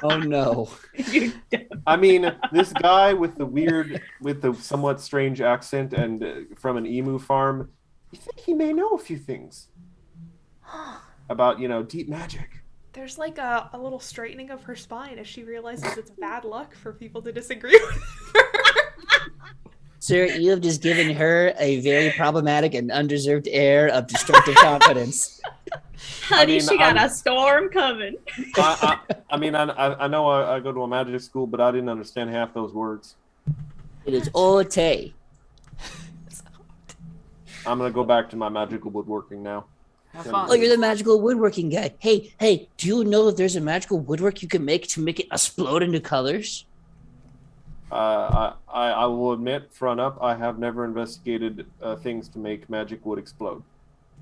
Oh no. You dumb. I mean, this guy with the somewhat strange accent and from an emu farm, you think he may know a few things about, deep magic. There's like a little straightening of her spine as she realizes it's bad luck for people to disagree with her. Sir, you have just given her a very problematic and undeserved air of destructive confidence. Honey, she got I'm- a storm coming. I know I go to a magic school, but I didn't understand half those words. It is Ote. I'm going to go back to my magical woodworking now. Have fun. Oh, you're the magical woodworking guy. Hey, do you know if there's a magical woodwork you can make to make it explode into colors? I will admit, front up, I have never investigated things to make magic wood explode.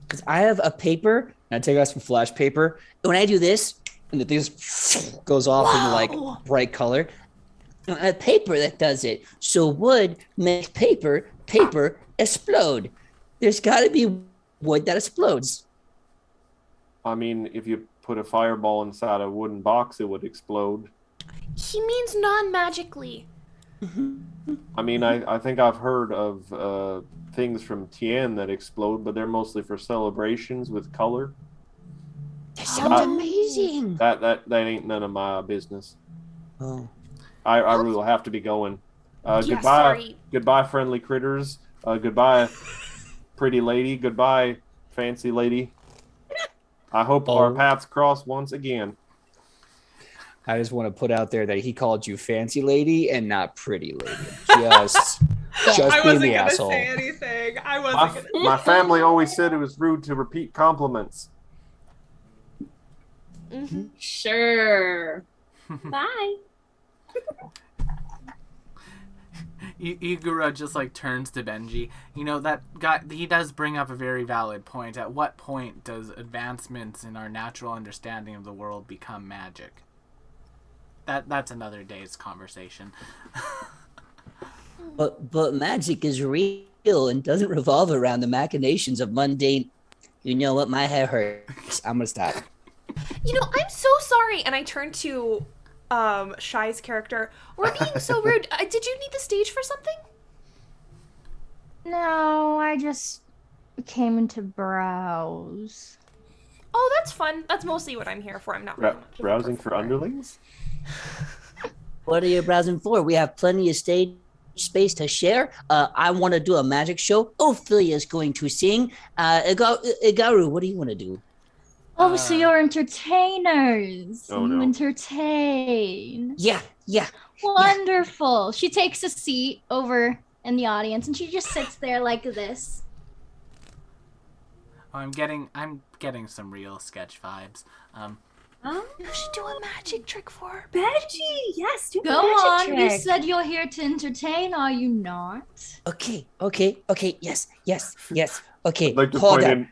Because I have a paper, and I take out some flash paper. And when I do this, and the thing just goes off in like bright color, a paper that does it. So wood makes paper explode. There's got to be wood that explodes. I mean, if you put a fireball inside a wooden box, it would explode. He means non-magically. I mean, I think I've heard of things from Tien that explode, but they're mostly for celebrations with color. That sounds amazing. That ain't none of my business. Oh. I really will have to be going. Yeah, Goodbye, sorry. goodbye, friendly critters. Goodbye, pretty lady. Goodbye, fancy lady. I hope our paths cross once again. I just want to put out there that he called you fancy lady and not pretty lady. Just I being wasn't the gonna asshole. say anything. I wasn't gonna. My family always said it was rude to repeat compliments. Sure. Bye. Igura just like turns to Benji. You know, that guy, he does bring up a very valid point. At what point does advancements in our natural understanding of the world become magic? That's another day's conversation. But magic is real and doesn't revolve around the machinations of mundane. You know what? My head hurts. I'm gonna stop. You know, I'm so sorry. And I turn to Shy's character. We're being so rude. Did you need the stage for something? No, I just came in to browse. Oh, that's fun. That's mostly what I'm here for. I'm not really much of a Browsing for performer. underlings? What are you browsing for? We have plenty of stage space to share. I want to do a magic show. Ophelia is going to sing. Igaru, what do you want to do? Oh, so you're entertainers. Oh, You no. entertain. Yeah. Wonderful. She takes a seat over in the audience and she just sits there like this. I'm getting some real sketch vibes. You should do a magic trick for her. Benji, yes, do the Go on. magic You trick. said you're here to entertain, are you not? Okay. Yes. Okay. I'd like to Hold point on. in.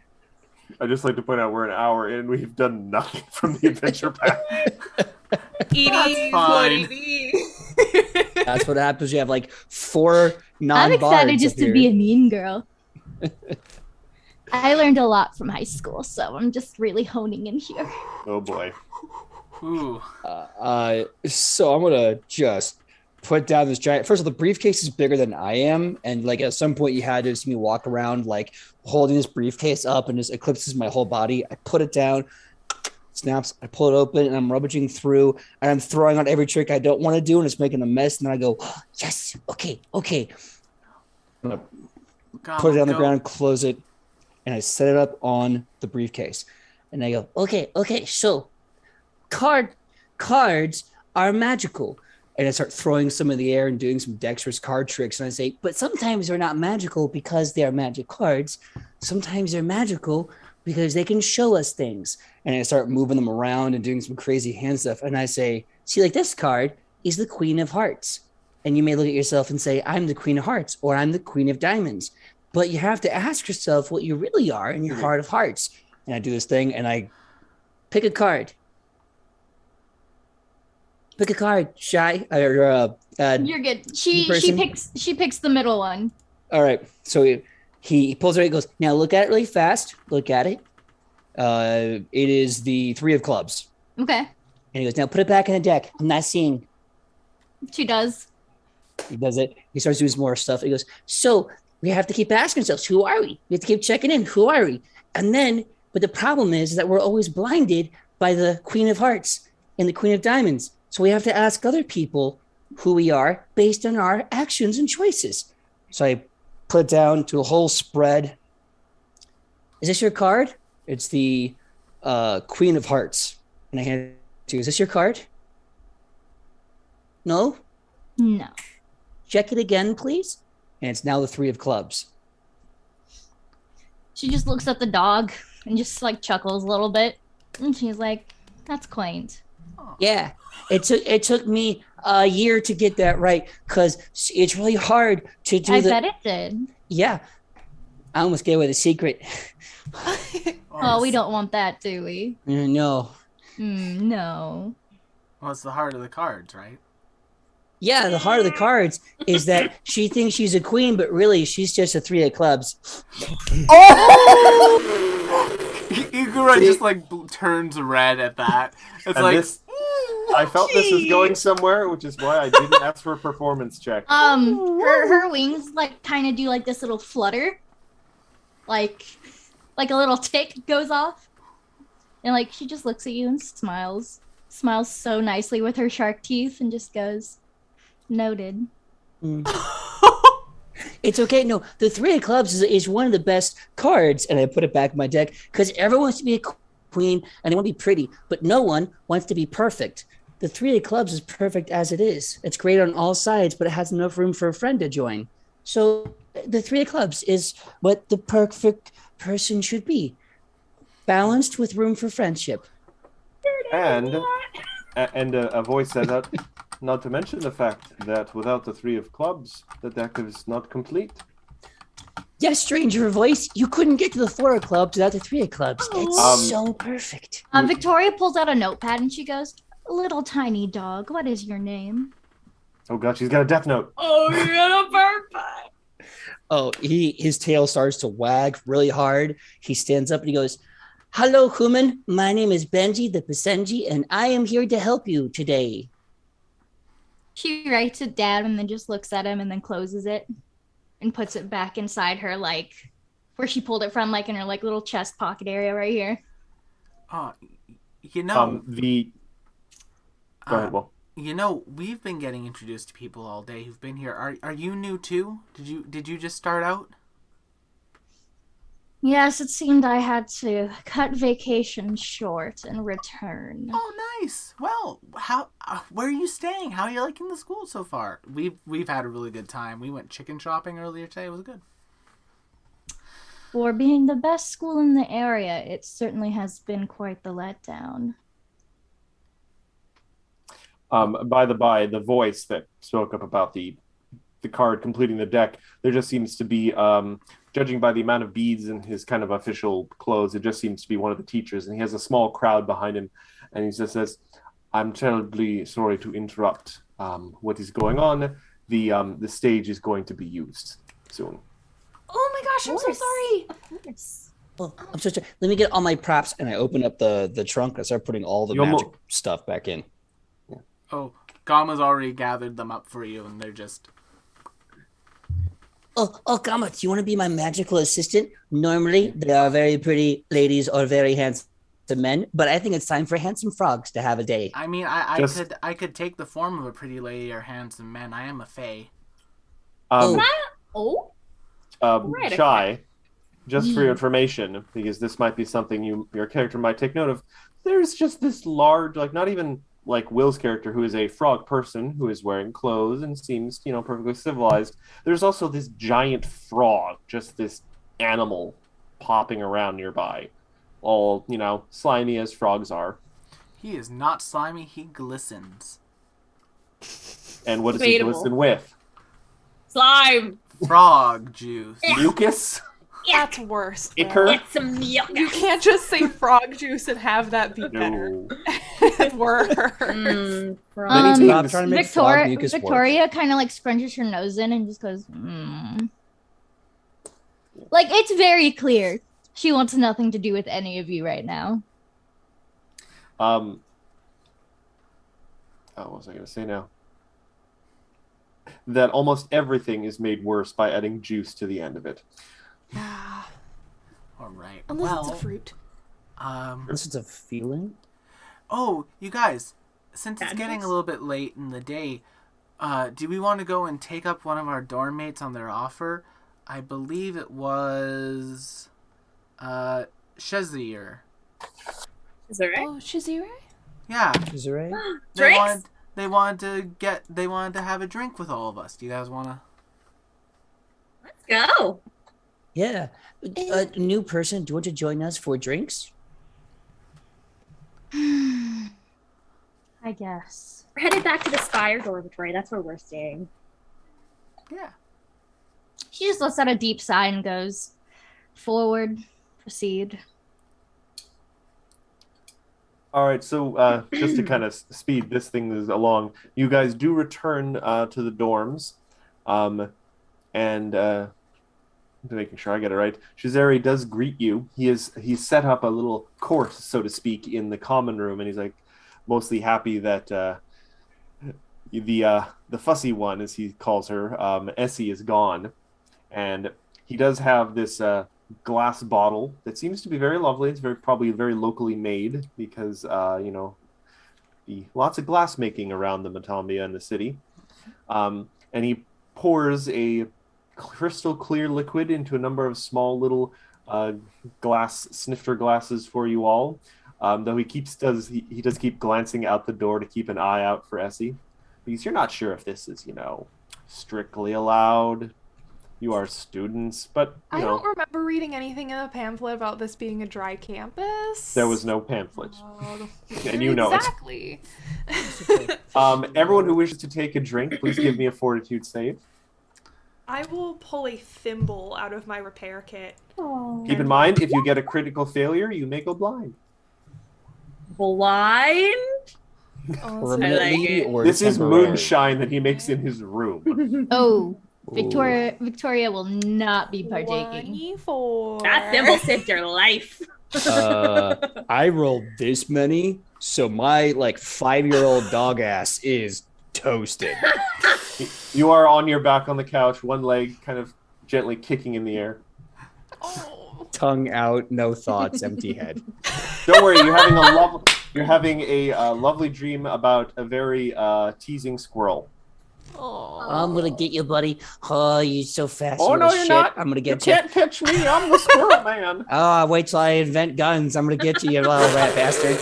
I just like to point out we're an hour in. We've done nothing from the adventure path. Edie, fine. That's what happens. You have like 4 I'm excited non-bards just up to be a here. mean girl. I learned a lot from high school, so I'm just really honing in here. Oh boy. Ooh. So I'm gonna just put down this giant. First of all, the briefcase is bigger than I am, and like at some point you had to see me walk around like holding this briefcase up, and this eclipses my whole body. I put it down, snaps. I pull it open, and I'm rummaging through, and I'm throwing out every trick I don't want to do, and it's making a mess. And then I go, yes, okay. I'm gonna put it on the ground, close it, and I set it up on the briefcase. And I go, okay, so cards are magical. And I start throwing some in the air and doing some dexterous card tricks. And I say, but sometimes they're not magical because they are magic cards. Sometimes they're magical because they can show us things. And I start moving them around and doing some crazy hand stuff. And I say, see, like this card is the Queen of Hearts. And you may look at yourself and say, I'm the Queen of Hearts or I'm the Queen of Diamonds. But you have to ask yourself what you really are in your heart of hearts. And I do this thing and I pick a card. Pick a card, Shy. You're good. She person? picks the middle one. All right. So he pulls it out and goes, now look at it really fast. Look at it. It is the 3 of clubs. Okay. And he goes, now put it back in the deck. I'm not seeing. She does. He does it. He starts doing some more stuff. He goes, so we have to keep asking ourselves, who are we? We have to keep checking in. Who are we? And then, but the problem is that we're always blinded by the Queen of Hearts and the Queen of Diamonds. So we have to ask other people who we are based on our actions and choices. So I put it down to a whole spread. Is this your card? It's the Queen of Hearts. And I hand it to you. Is this your card? No? No. Check it again, please. And it's now the 3 of clubs. She just looks at the dog and just like chuckles a little bit. And she's like, that's quaint. Yeah, it took me a year to get that right because it's really hard to do I bet it did. Yeah, I almost gave away the secret. Oh, we don't want that, do we? No. No. Well, it's the heart of the cards, right? Yeah, the heart of the cards is that she thinks she's a queen, but really she's just a 3 of clubs. Igura just like turns red at that. It's And like I felt this was going somewhere, which is why I didn't ask for a performance check. Her wings like kind of do like this little flutter, like a little tick goes off, and like she just looks at you and smiles so nicely with her shark teeth, and just goes, "Noted." It's okay. No, the 3 of clubs is one of the best cards, and I put it back in my deck because everyone wants to be a queen and they want to be pretty, but no one wants to be perfect. The 3 of clubs is perfect as it is. It's great on all sides, but it has enough room for a friend to join. So the 3 of clubs is what the perfect person should be. Balanced with room for friendship. And a voice said that, not to mention the fact that without the 3 of clubs, the deck is not complete. Yes, stranger voice, you couldn't get to the 4 of clubs without the 3 of clubs. It's so perfect. Victoria pulls out a notepad and she goes, "Little tiny dog, what is your name?" Oh god, she's got a death note. Oh, you're gonna perfect. Oh, his tail starts to wag really hard. He stands up and he goes, "Hello, human. My name is Benji the Pasenji, and I am here to help you today." She writes it down and then just looks at him and then closes it and puts it back inside her, like where she pulled it from, like in her like little chest pocket area right here. You know, Go ahead, Will. you know, we've been getting introduced to people all day who've been here. Are you new too? Did you just start out? Yes, it seemed I had to cut vacation short and return. Oh, nice. Well, where are you staying? How are you liking the school so far? We've had a really good time. We went chicken shopping earlier today. It was good. For being the best school in the area, it certainly has been quite the letdown. By the by, the voice that spoke up about the card completing the deck, there just seems to be, judging by the amount of beads in his kind of official clothes, it just seems to be one of the teachers, and he has a small crowd behind him, and he just says, "I'm terribly sorry to interrupt what is going on. The stage is going to be used soon." Oh my gosh, I'm so sorry. Oh, I'm so sorry. Let me get all my props, and I open up the trunk. I start putting all the magic stuff back in. Oh, Gama's already gathered them up for you, and they're just... Oh, Gama, do you want to be my magical assistant? Normally, they are very pretty ladies or very handsome men, but I think it's time for handsome frogs to have a day. I mean, I could take the form of a pretty lady or handsome man. I am a fae. Shy, just for your information, because this might be something your character might take note of, there's just this large, like not even like Will's character, who is a frog person who is wearing clothes and seems, perfectly civilized. There's also this giant frog, just this animal popping around nearby, all, slimy as frogs are. He is not slimy, he glistens. And what does he glisten with? Slime. Frog juice. Mucus? That's worse. Ichor? It's a milk. You can't just say frog juice and have that be better. No. It's worse. Victoria kind of like scrunches her nose in and just goes, Like, it's very clear she wants nothing to do with any of you right now. What was I going to say now? That almost everything is made worse by adding juice to the end of it. All right. Unless it's a fruit. Unless it's a feeling. Oh, you guys, since it's getting a little bit late in the day, do we want to go and take up one of our dorm mates on their offer? I believe it was Shazir. Shazire? Oh, Shazire? Yeah. Shazire? They wanted to have a drink with all of us. Do you guys want to? Let's go. Yeah. A new person, do you want to join us for drinks? I guess. We're headed back to the Spire dormitory. That's where we're staying. Yeah. She just lets out a deep sigh and goes, forward, proceed. All right, so just to kind of speed this thing along, you guys do return to the dorms, and making sure I get it right. Shizeri does greet you. He's set up a little court, so to speak, in the common room, and he's like mostly happy that the fussy one, as he calls her, Essie, is gone, and he does have this glass bottle that seems to be very lovely. It's probably very locally made because lots of glass making around the Magaambya in the city, and he pours a crystal clear liquid into a number of small little glass snifter glasses for you all. Though he does keep glancing out the door to keep an eye out for Essie, because you're not sure if this is strictly allowed. You are students, but I don't remember reading anything in the pamphlet about this being a dry campus. There was no pamphlet, Oh, and you know exactly. it. Everyone who wishes to take a drink, please give me a fortitude save. I will pull a thimble out of my repair kit. Oh. Keep in mind, if you get a critical failure, you may go blind. Blind? Permanently or This is temporary? moonshine that he makes in his room. Oh, Victoria will not be partaking. 24. That thimble saved your life. I rolled this many, so my 5-year-old dog ass is toasted. You are on your back on the couch, one leg kind of gently kicking in the air. Oh. Tongue out, no thoughts, empty head. Don't worry, you're having a lovely dream about a very teasing squirrel. I'm gonna get you, buddy. Oh, you're so fast. Oh, you no, little you're shit. not. I'm gonna You get you. can't catch me. I'm the squirrel man. Oh, wait till I invent guns. I'm gonna get you, you little rat bastard.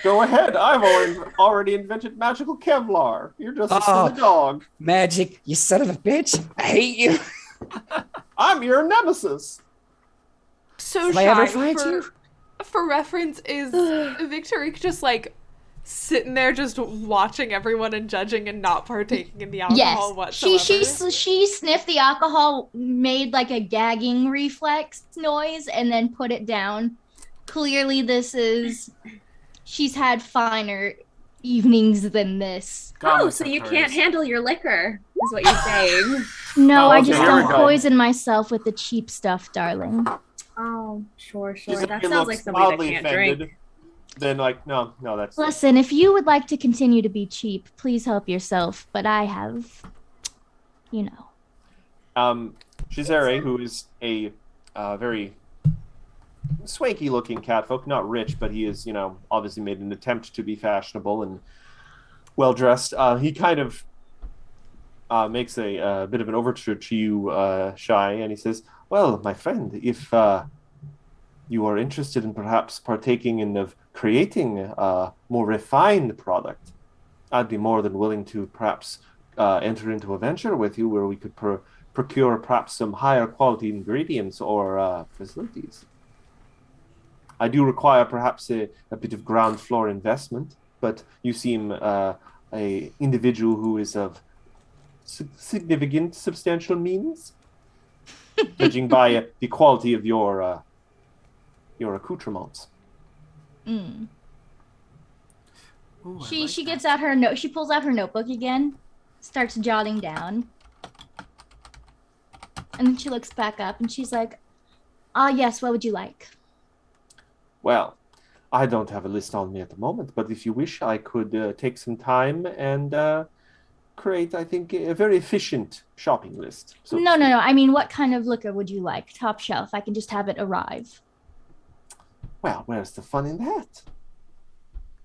Go ahead. I've already invented magical Kevlar. You're just a Oh. silly dog. Magic, you son of a bitch. I hate you. I'm your nemesis. So Have I ever shy. fired you? For reference, is Victorique just sitting there just watching everyone and judging and not partaking in the alcohol whatsoever? She sniffed the alcohol, made a gagging reflex noise, and then put it down. Clearly, she's had finer evenings than this. Oh, so you can't handle your liquor, is what you're saying. No, Oh, I okay, just here we don't go. poison myself with the cheap stuff, darling. Oh, sure. She's That sounds like somebody that mildly can't offended. drink. Then no, that's Listen, if you would like to continue to be cheap, please help yourself. But I have, Shizere, who is a very swanky-looking catfolk, not rich, but he is, obviously made an attempt to be fashionable and well-dressed. He kind of makes a bit of an overture to you, Shy, and he says, "Well, my friend, if you are interested in perhaps partaking in creating a more refined product, I'd be more than willing to perhaps enter into a venture with you where we could procure perhaps some higher quality ingredients or facilities. I do require perhaps a bit of ground floor investment, but you seem a individual who is of significant, substantial means, judging by the quality of your accoutrements." Mm. Ooh, I She like gets that. out her note. She pulls out her notebook again, starts jotting down, and then she looks back up and she's like, yes, what would you like?" Well, I don't have a list on me at the moment, but if you wish, I could take some time and create, I think, a very efficient shopping list. So No. I mean, what kind of liquor would you like? Top shelf. I can just have it arrive. Well, where's the fun in that?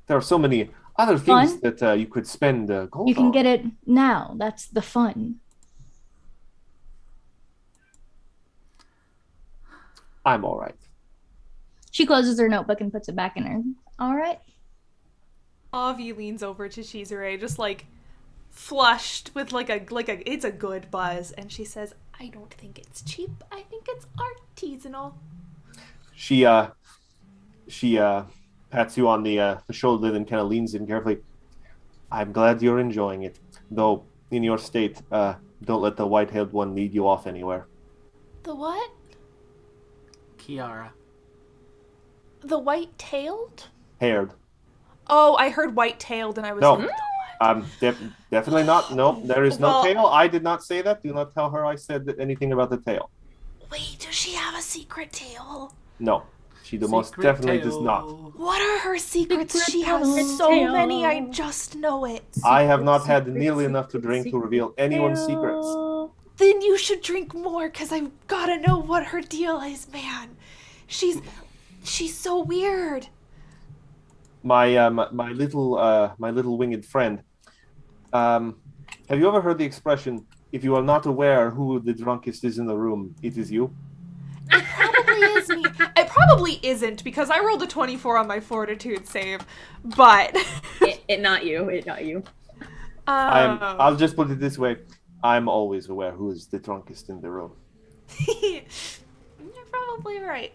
There are so many other things Fun? that you could spend gold You can on. get it now. That's the fun. I'm all right. She closes her notebook and puts it back in her. All right. Avi leans over to Shizure, just flushed with it's a good buzz, and she says, "I don't think it's cheap. I think it's artisanal." She pats you on the shoulder, then kind of leans in carefully. I'm glad you're enjoying it, though. In your state, don't let the white-haired one lead you off anywhere. The what? Kiara. The white-tailed? Haired. Oh, I heard white-tailed, and I was No. like, Definitely not. No, there is no Well- tail. I did not say that. Do not tell her I said anything about the tail. wait, does she have a secret tail? No, she most Secret definitely tail. does not. What are her secrets? Secret She has tail. so many, I just know it. I have not had Secret, nearly enough to drink to reveal anyone's secrets. Then you should drink more, because I've got to know what her deal is, man. She's so weird. My little winged friend. Have you ever heard the expression, if you are not aware who the drunkest is in the room, it is you? It probably is me. It probably isn't because I rolled a 24 on my fortitude save, but It not you. I'll just put it this way. I'm always aware who is the drunkest in the room. You're probably right.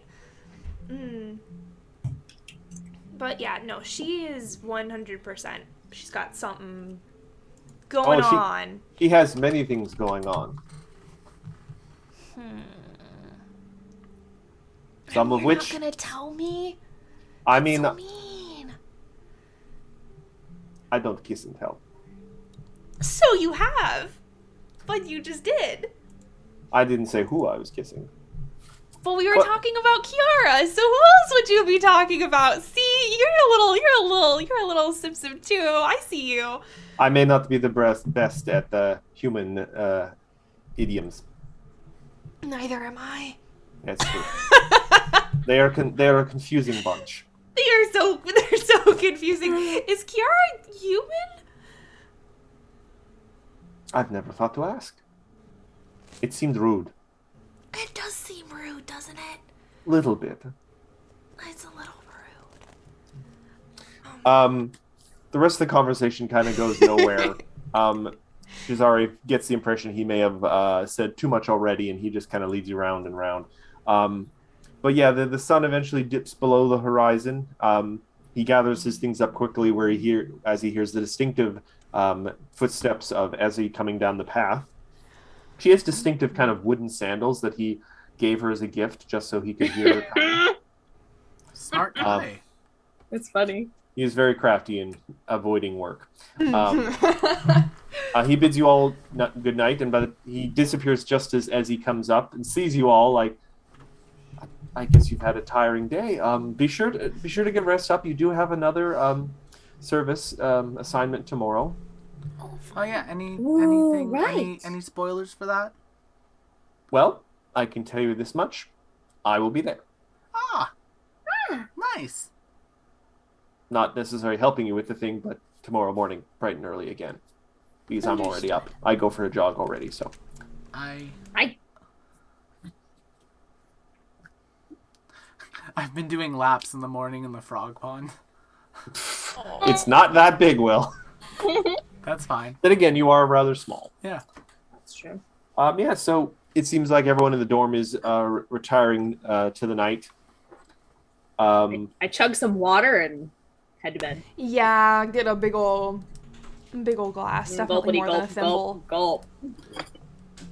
But yeah, no, she is 100%. She's got something going on. He has many things going on. Some of You're which, not gonna tell me? I mean, So mean. I don't kiss and tell. So you have, but you just did. I didn't say who I was kissing. But we were What? talking about Kiara, so who else would you be talking about? See, you're a little sim too. I see you. I may not be the best at the human idioms. Neither am I. That's true. They are a confusing bunch. They're so confusing. Is Kiara human? I've never thought to ask. It seemed rude. It does seem rude, doesn't it? Little bit. It's a little rude. The rest of the conversation kind of goes nowhere. Shizari gets the impression he may have said too much already, and he just kind of leads you round and round. But yeah, the sun eventually dips below the horizon. He gathers his things up quickly, as he hears the distinctive footsteps of Ezzy coming down the path. She has distinctive kind of wooden sandals that he gave her as a gift, just so he could hear her. Smart guy. It's funny. He is very crafty in avoiding work. He bids you all good night, and he disappears just as he comes up and sees you all. Like, I guess you've had a tiring day. Be sure to get rest up. You do have another service assignment tomorrow. Oh yeah, anything, right. any spoilers for that? Well, I can tell you this much: I will be there. Nice. Not necessarily helping you with the thing, but tomorrow morning, bright and early again, because I'm already up. I go for a jog already, so. I've been doing laps in the morning in the frog pond. It's not that big, Will. That's fine. Then again, you are rather small. Yeah. That's true. Yeah, so it seems like everyone in the dorm is retiring to the night. I chugged some water and head to bed. yeah, get a big ol' glass. Definitely Gulpity more than a gulp, thimble. gulp,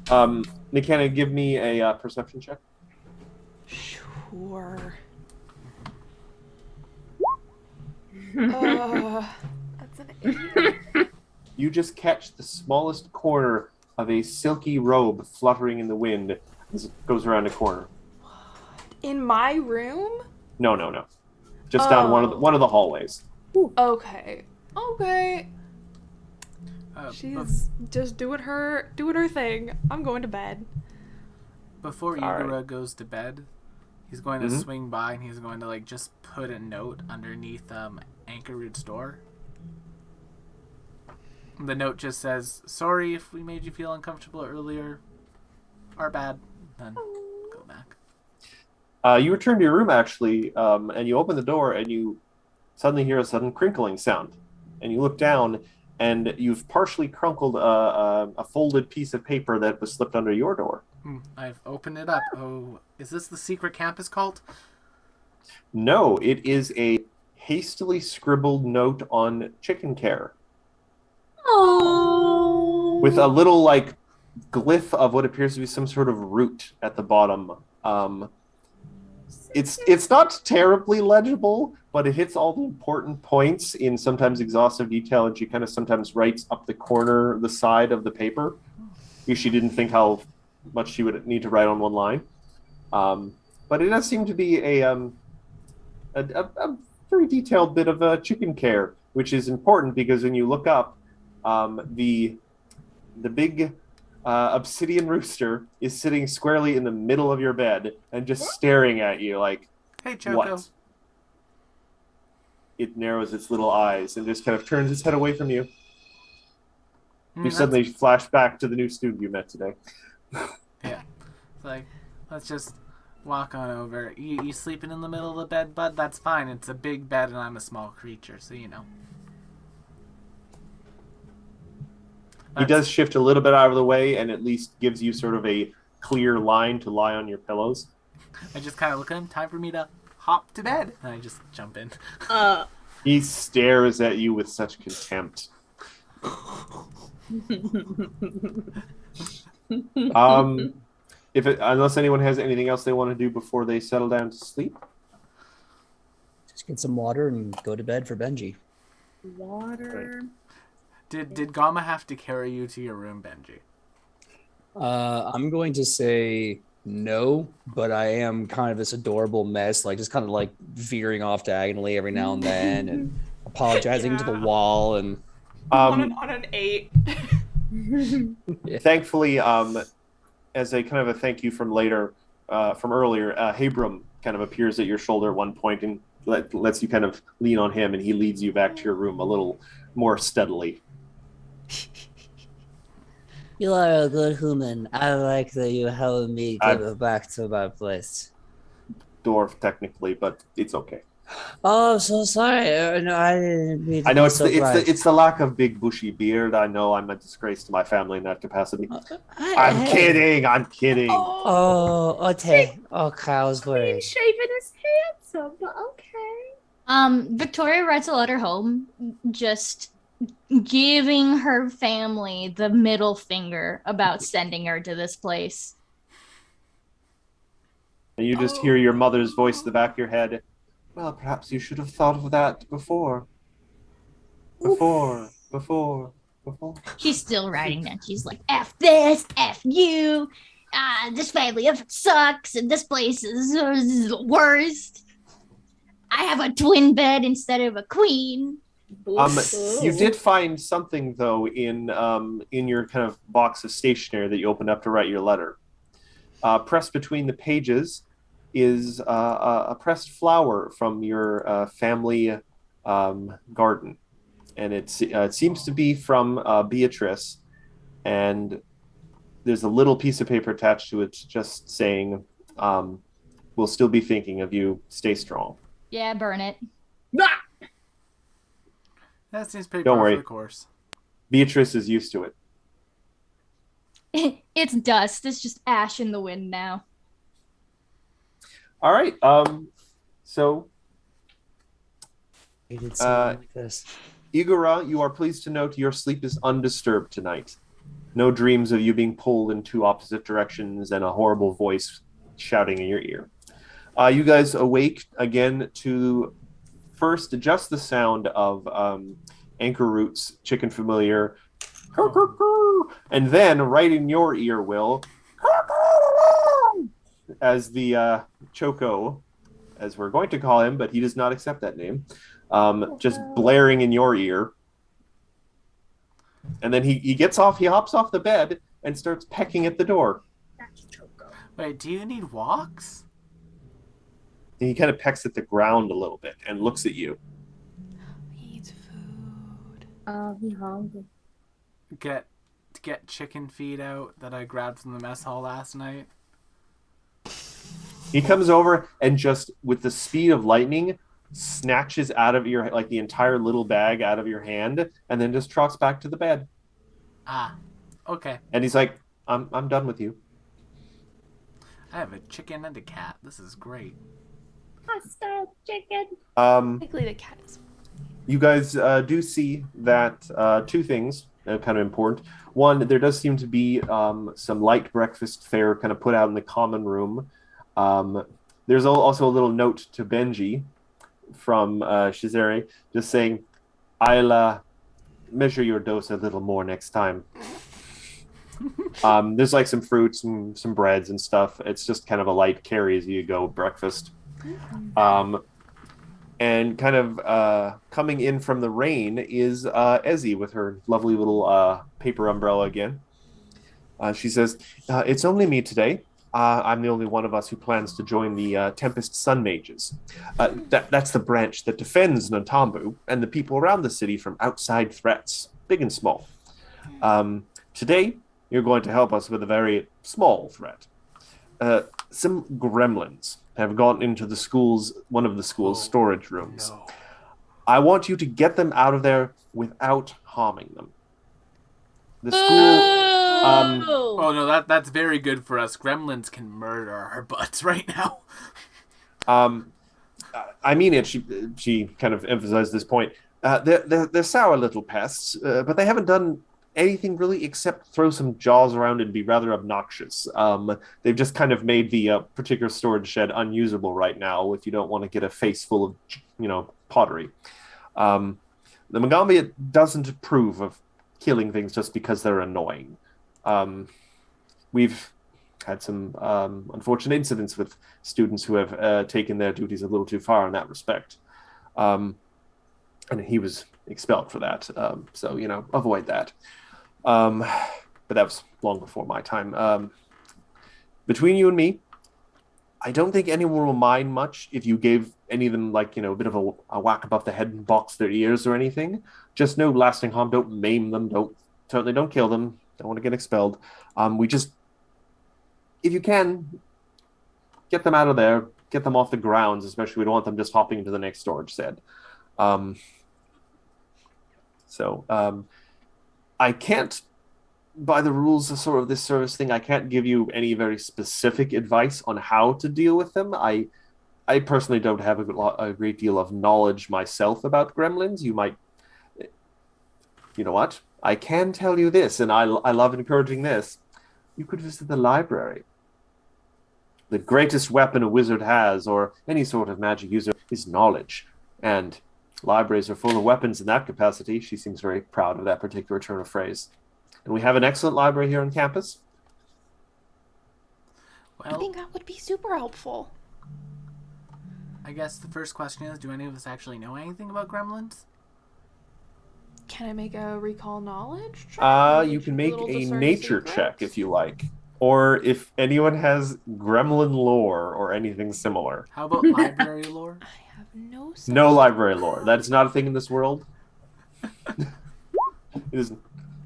gulp. McKenna, give me a perception check. Sure. That's an 8. You just catch the smallest corner of a silky robe fluttering in the wind as it goes around a corner. In my room? No. Just down one of the hallways. Okay. She's She's just doing her thing. I'm going to bed. before All right. Igora goes to bed, he's going to swing by and he's going to just put a note underneath Anchorroot's door. The note just says, "Sorry if we made you feel uncomfortable earlier. Our bad." Then go back. You return to your room, actually, and you open the door, and you suddenly hear a sudden crinkling sound. And you look down, and you've partially crunkled a folded piece of paper that was slipped under your door. I've opened it up. Oh, is this the secret campus cult? No, it is a hastily scribbled note on chicken care Oh. with a little like glyph of what appears to be some sort of root at the bottom. It's not terribly legible, but it hits all the important points in sometimes exhaustive detail, and she kind of sometimes writes up the side of the paper, because she didn't think how much she would need to write on one line. But it does seem to be a very detailed bit of chicken care, which is important because when you look up, the big obsidian rooster is sitting squarely in the middle of your bed and just staring at you like, Hey, Choco. what? It narrows its little eyes and just kind of turns its head away from you. You suddenly flash back to the new student you met today. Yeah. It's like, let's just walk on over. You sleeping in the middle of the bed, bud? That's fine. It's a big bed and I'm a small creature, so you know. He does shift a little bit out of the way and at least gives you sort of a clear line to lie on your pillows. I just kind of look at him. Time for me to hop to bed. And I just jump in. He stares at you with such contempt. Unless anyone has anything else they want to do before they settle down to sleep. Just get some water and go to bed for Benji. Water. Right. Did Gama have to carry you to your room, Benji? I'm going to say no, but I am kind of this adorable mess, like just kind of like veering off diagonally every now and then and apologizing to the wall and on an 8. Thankfully, as a kind of a thank you from earlier, Habram kind of appears at your shoulder at one point and lets you kind of lean on him, and he leads you back to your room a little more steadily. You are a good human. I like that you help me get back to my place. Dwarf, technically, but it's okay. Oh, I'm so sorry. No, I didn't mean to I know be it's the lack of big bushy beard. I know I'm a disgrace to my family in that capacity. I'm kidding. Oh, okay. Okay, I was worried. Shaven is handsome, but okay. Victoria writes a letter home, just giving her family the middle finger about sending her to this place. And you just hear your mother's voice in the back of your head. Well, perhaps you should have thought of that before. Before. She's still writing that. She's like, F this, F you. This family sucks, and this place is the worst. I have a twin bed instead of a queen. You did find something though in your kind of box of stationery that you opened up to write your letter. Pressed between the pages is a pressed flower from your family garden, and it seems to be from Beatrice, and there's a little piece of paper attached to it just saying, we'll still be thinking of you, stay strong. Yeah, burn it. That seems pretty Don't par worry. for the course. Beatrice is used to it. It's dust. It's just ash in the wind now. All right. So, Hated something like this. Igora, you are pleased to note your sleep is undisturbed tonight. No dreams of you being pulled in two opposite directions and a horrible voice shouting in your ear. You guys awake again to first just the sound of Anchor Root's chicken familiar, and then right in your ear, Will, as the Choco, as we're going to call him, but he does not accept that name, just blaring in your ear. And then he gets off, he hops off the bed and starts pecking at the door. That's Choco. Wait, do you need walks? And he kind of pecks at the ground a little bit and looks at you. He eats food. Oh, he's hungry. Get chicken feed out that I grabbed from the mess hall last night. He comes over and just, with the speed of lightning, snatches out of your, like the entire little bag out of your hand, and then just trots back to the bed. Ah, okay. And he's like, I'm done with you. I have a chicken and a cat. This is great. Hostile chicken. Technically, the cat is. You guys do see that two things kind of important. One, there does seem to be some light breakfast fare kind of put out in the common room. There's also a little note to Benji from Shizere just saying, I'll measure your dose a little more next time. There's like some fruits and some breads and stuff. It's just kind of a light carry as you go breakfast. And kind of coming in from the rain is Ezzy with her lovely little paper umbrella again. She says, it's only me today. I'm the only one of us who plans to join the Tempest Sun Mages. That's the branch that defends Nantambu and the people around the city from outside threats, big and small. Today, you're going to help us with a very small threat. Some gremlins have gone into one of the school's storage rooms. No. I want you to get them out of there without harming them. The school... Oh no, that's very good for us. Gremlins can murder our butts right now. I mean it. She kind of emphasized this point. They're sour little pests, but they haven't done anything really except throw some jaws around and be rather obnoxious. They've just kind of made the particular storage shed unusable right now if you don't want to get a face full of, pottery. The Magaambya doesn't approve of killing things just because they're annoying. We've had some unfortunate incidents with students who have taken their duties a little too far in that respect. And he was expelled for that. So, avoid that. But that was long before my time. Between you and me, I don't think anyone will mind much if you gave any of them, a bit of a whack above the head and box their ears or anything. Just no lasting harm. Don't maim them. Certainly don't kill them. Don't want to get expelled. If you can, get them out of there. Get them off the grounds, especially we don't want them just hopping into the next storage shed. I can't, by the rules of sort of this service thing, I can't give you any very specific advice on how to deal with them. I personally don't have a great deal of knowledge myself about gremlins. You know what? I can tell you this, and I love encouraging this. You could visit the library. The greatest weapon a wizard has, or any sort of magic user, is knowledge. And libraries are full of weapons in that capacity. She seems very proud of that particular turn of phrase. And we have an excellent library here on campus. I Well, think that would be super helpful. I guess the first question is, do any of us actually know anything about gremlins? Can I make a recall knowledge check? You can make Little a discern nature secrets? check if you like. Or if anyone has gremlin lore or anything similar. How about library lore? I have no such No library lore. That is not a thing in this world. It is.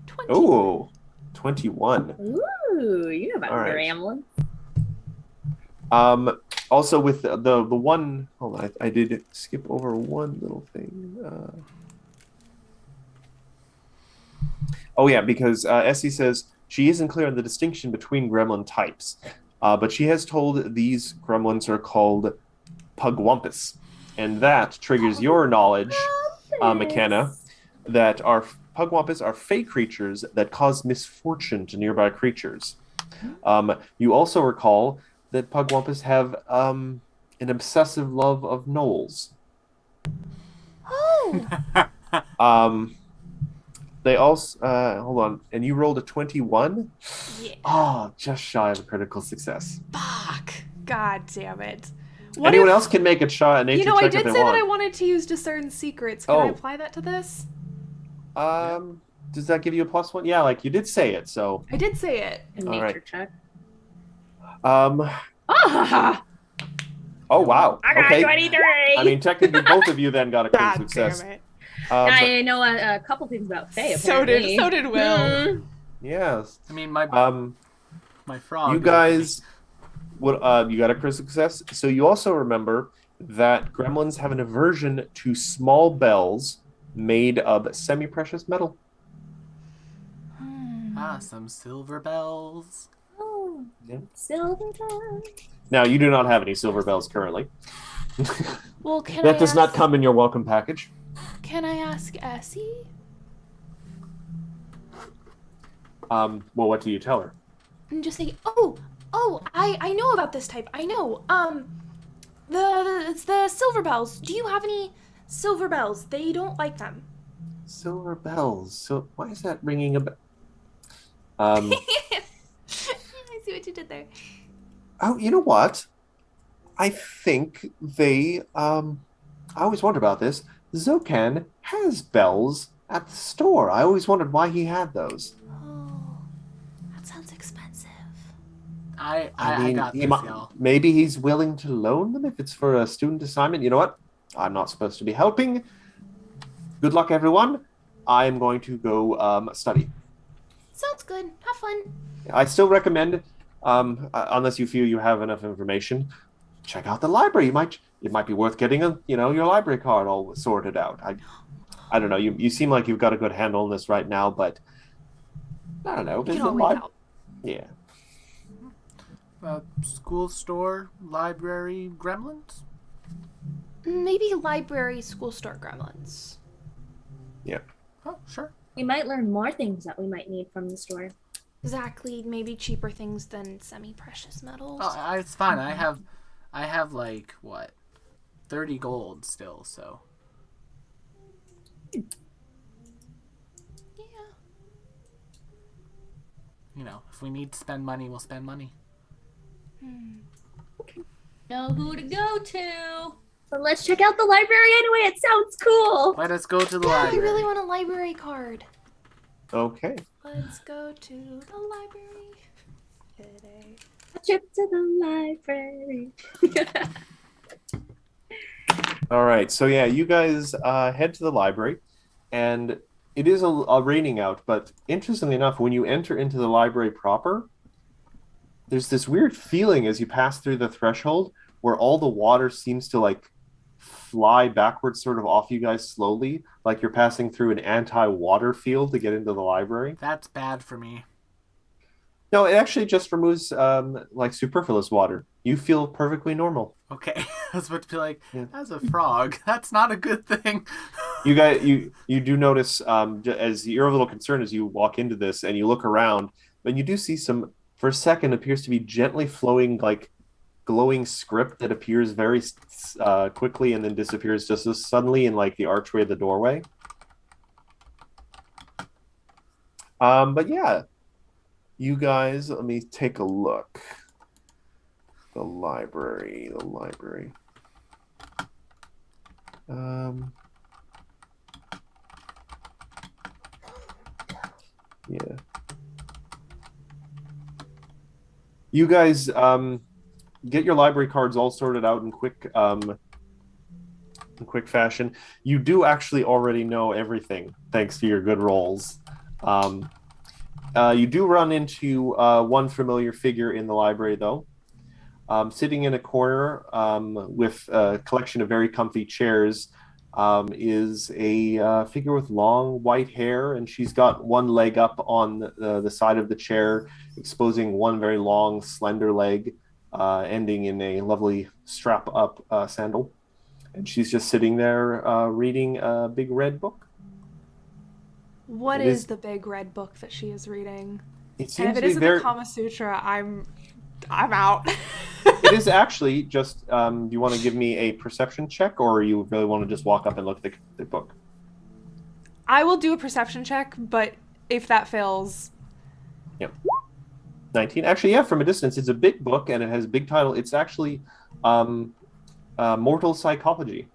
20. Oh, 21. Ooh, you know about All right. Gremlins. Also with the one. Hold on, I did skip over one little thing. Oh yeah, because Essie says she isn't clear on the distinction between gremlin types, but she has told these gremlins are called pugwampus, and that triggers your knowledge, McKenna, that our pugwampus are fey creatures that cause misfortune to nearby creatures. You also recall that pugwampus have an obsessive love of gnolls. Oh! They also hold on, and you rolled a 21. Yeah. Oh, just shy of a critical success. Fuck. God damn it. Anyone else can make a shot, a nature check I if did they say that I want. wanted to use discern secrets. Can I Oh. apply that to this? Does that give you a +1? Yeah, like you did say it. So, I did say it. A All nature right. check. oh wow, I got okay. 23. I mean, technically, both of you then got a critical God success. damn it. I know a couple things about Faye. So did Apparently. Will. Yes. I mean, my frog. You guys, you got a critical success. So you also remember that gremlins have an aversion to small bells made of semi-precious metal. Some silver bells. Oh, Yeah. silver tongue. Now, you do not have any silver bells currently. Well, can That I does not ask- come in your welcome package. Can I ask Essie? Well, what do you tell her? And just say, I know about this type. I know. It's the silver bells. Do you have any silver bells? They don't like them. Silver bells. So why is that ringing a bell? I see what you did there. Oh, you know what? I think they. I always wondered about this. Zokan has bells at the store. I always wondered why he had those. Oh, that sounds expensive. I mean, got he this, might- y'all. maybe he's willing to loan them if it's for a student assignment. You know what? I'm not supposed to be helping. Good luck, everyone. I'm going to go study. Sounds good. Have fun. I still recommend, unless you feel you have enough information, check out the library. It might be worth getting your library card all sorted out. I don't know. You seem like you've got a good handle on this right now, but I don't know. We can always help. Yeah. School, store, library, gremlins? Maybe library, school store gremlins. Yeah. Oh, sure. We might learn more things that we might need from the store. Exactly. Maybe cheaper things than semi-precious metals. Oh, it's fine. I have like, what, 30 gold still, so. Yeah. You know, if we need to spend money, we'll spend money. Know who to go to. But let's check out the library anyway. It sounds cool. Let us go to the Yeah, I library. really want a library card. Okay. Let's go to the library today. A trip to the library. All right. So yeah, you guys head to the library, and it is a raining out. But interestingly enough, when you enter into the library proper, there's this weird feeling as you pass through the threshold where all the water seems to like fly backwards sort of off you guys slowly, like you're passing through an anti-water field to get into the library. That's bad for me. No, it actually just removes like superfluous water. You feel perfectly normal. Okay, I was about to be like, Yeah. as a frog, that's not a good thing. You do notice as you're a little concerned as you walk into this and you look around, but you do see some, for a second, appears to be gently flowing like glowing script that appears very quickly and then disappears just as suddenly in like the archway of the doorway. But yeah, you guys, let me take a look. The library. Yeah. You guys get your library cards all sorted out in quick fashion. You do actually already know everything thanks to your good rolls. You do run into one familiar figure in the library, though. Sitting in a corner with a collection of very comfy chairs is a figure with long white hair, and she's got one leg up on the side of the chair, exposing one very long, slender leg, ending in a lovely strap-up sandal. And she's just sitting there reading a big red book. What It is is- the big red book that she is reading? It And seems if to it be isn't very. the Kama Sutra, I'm out. It is actually just. Do you want to give me a perception check, or you really want to just walk up and look at the book? I will do a perception check, but if that fails, 19. Actually, yeah, from a distance, it's a big book and it has a big title. It's actually Mortal Psychology.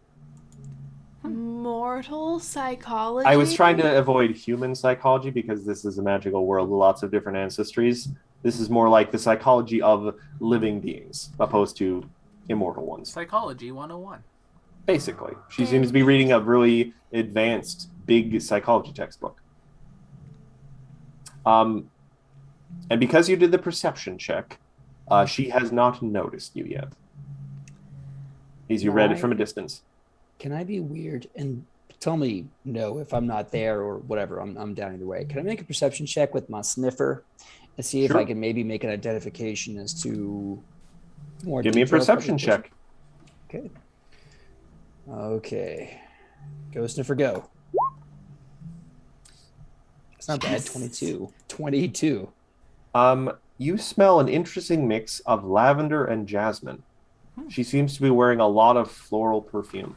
mortal psychology. I was trying to avoid human psychology because this is a magical world with lots of different ancestries. This is more like the psychology of living beings, opposed to immortal ones. Psychology 101. Basically, she seems to be reading a really advanced, big psychology textbook. And because you did the perception check, she has not noticed you yet. As you read it from a distance. Can I be weird and tell me no if I'm not there or whatever? I'm down either way. Can I make a perception check with my sniffer and see if Sure. I can maybe make an identification as to more Give me a details about perception this person? check. Okay. Okay. Go, Sniffer, go. It's not bad. 22. 22. You smell an interesting mix of lavender and jasmine. She seems to be wearing a lot of floral perfume.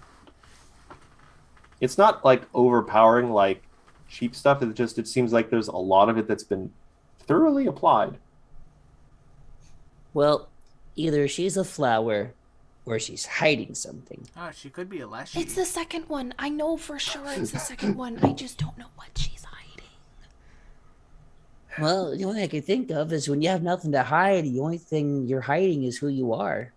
It's not like overpowering like cheap stuff. It seems like there's a lot of it that's been thoroughly applied. Well, either she's a flower or she's hiding something. Oh, she could be a leshy. It's the second one. I know for sure it's the second one. I just don't know what she's hiding. Well, the only thing I can think of is when you have nothing to hide, the only thing you're hiding is who you are.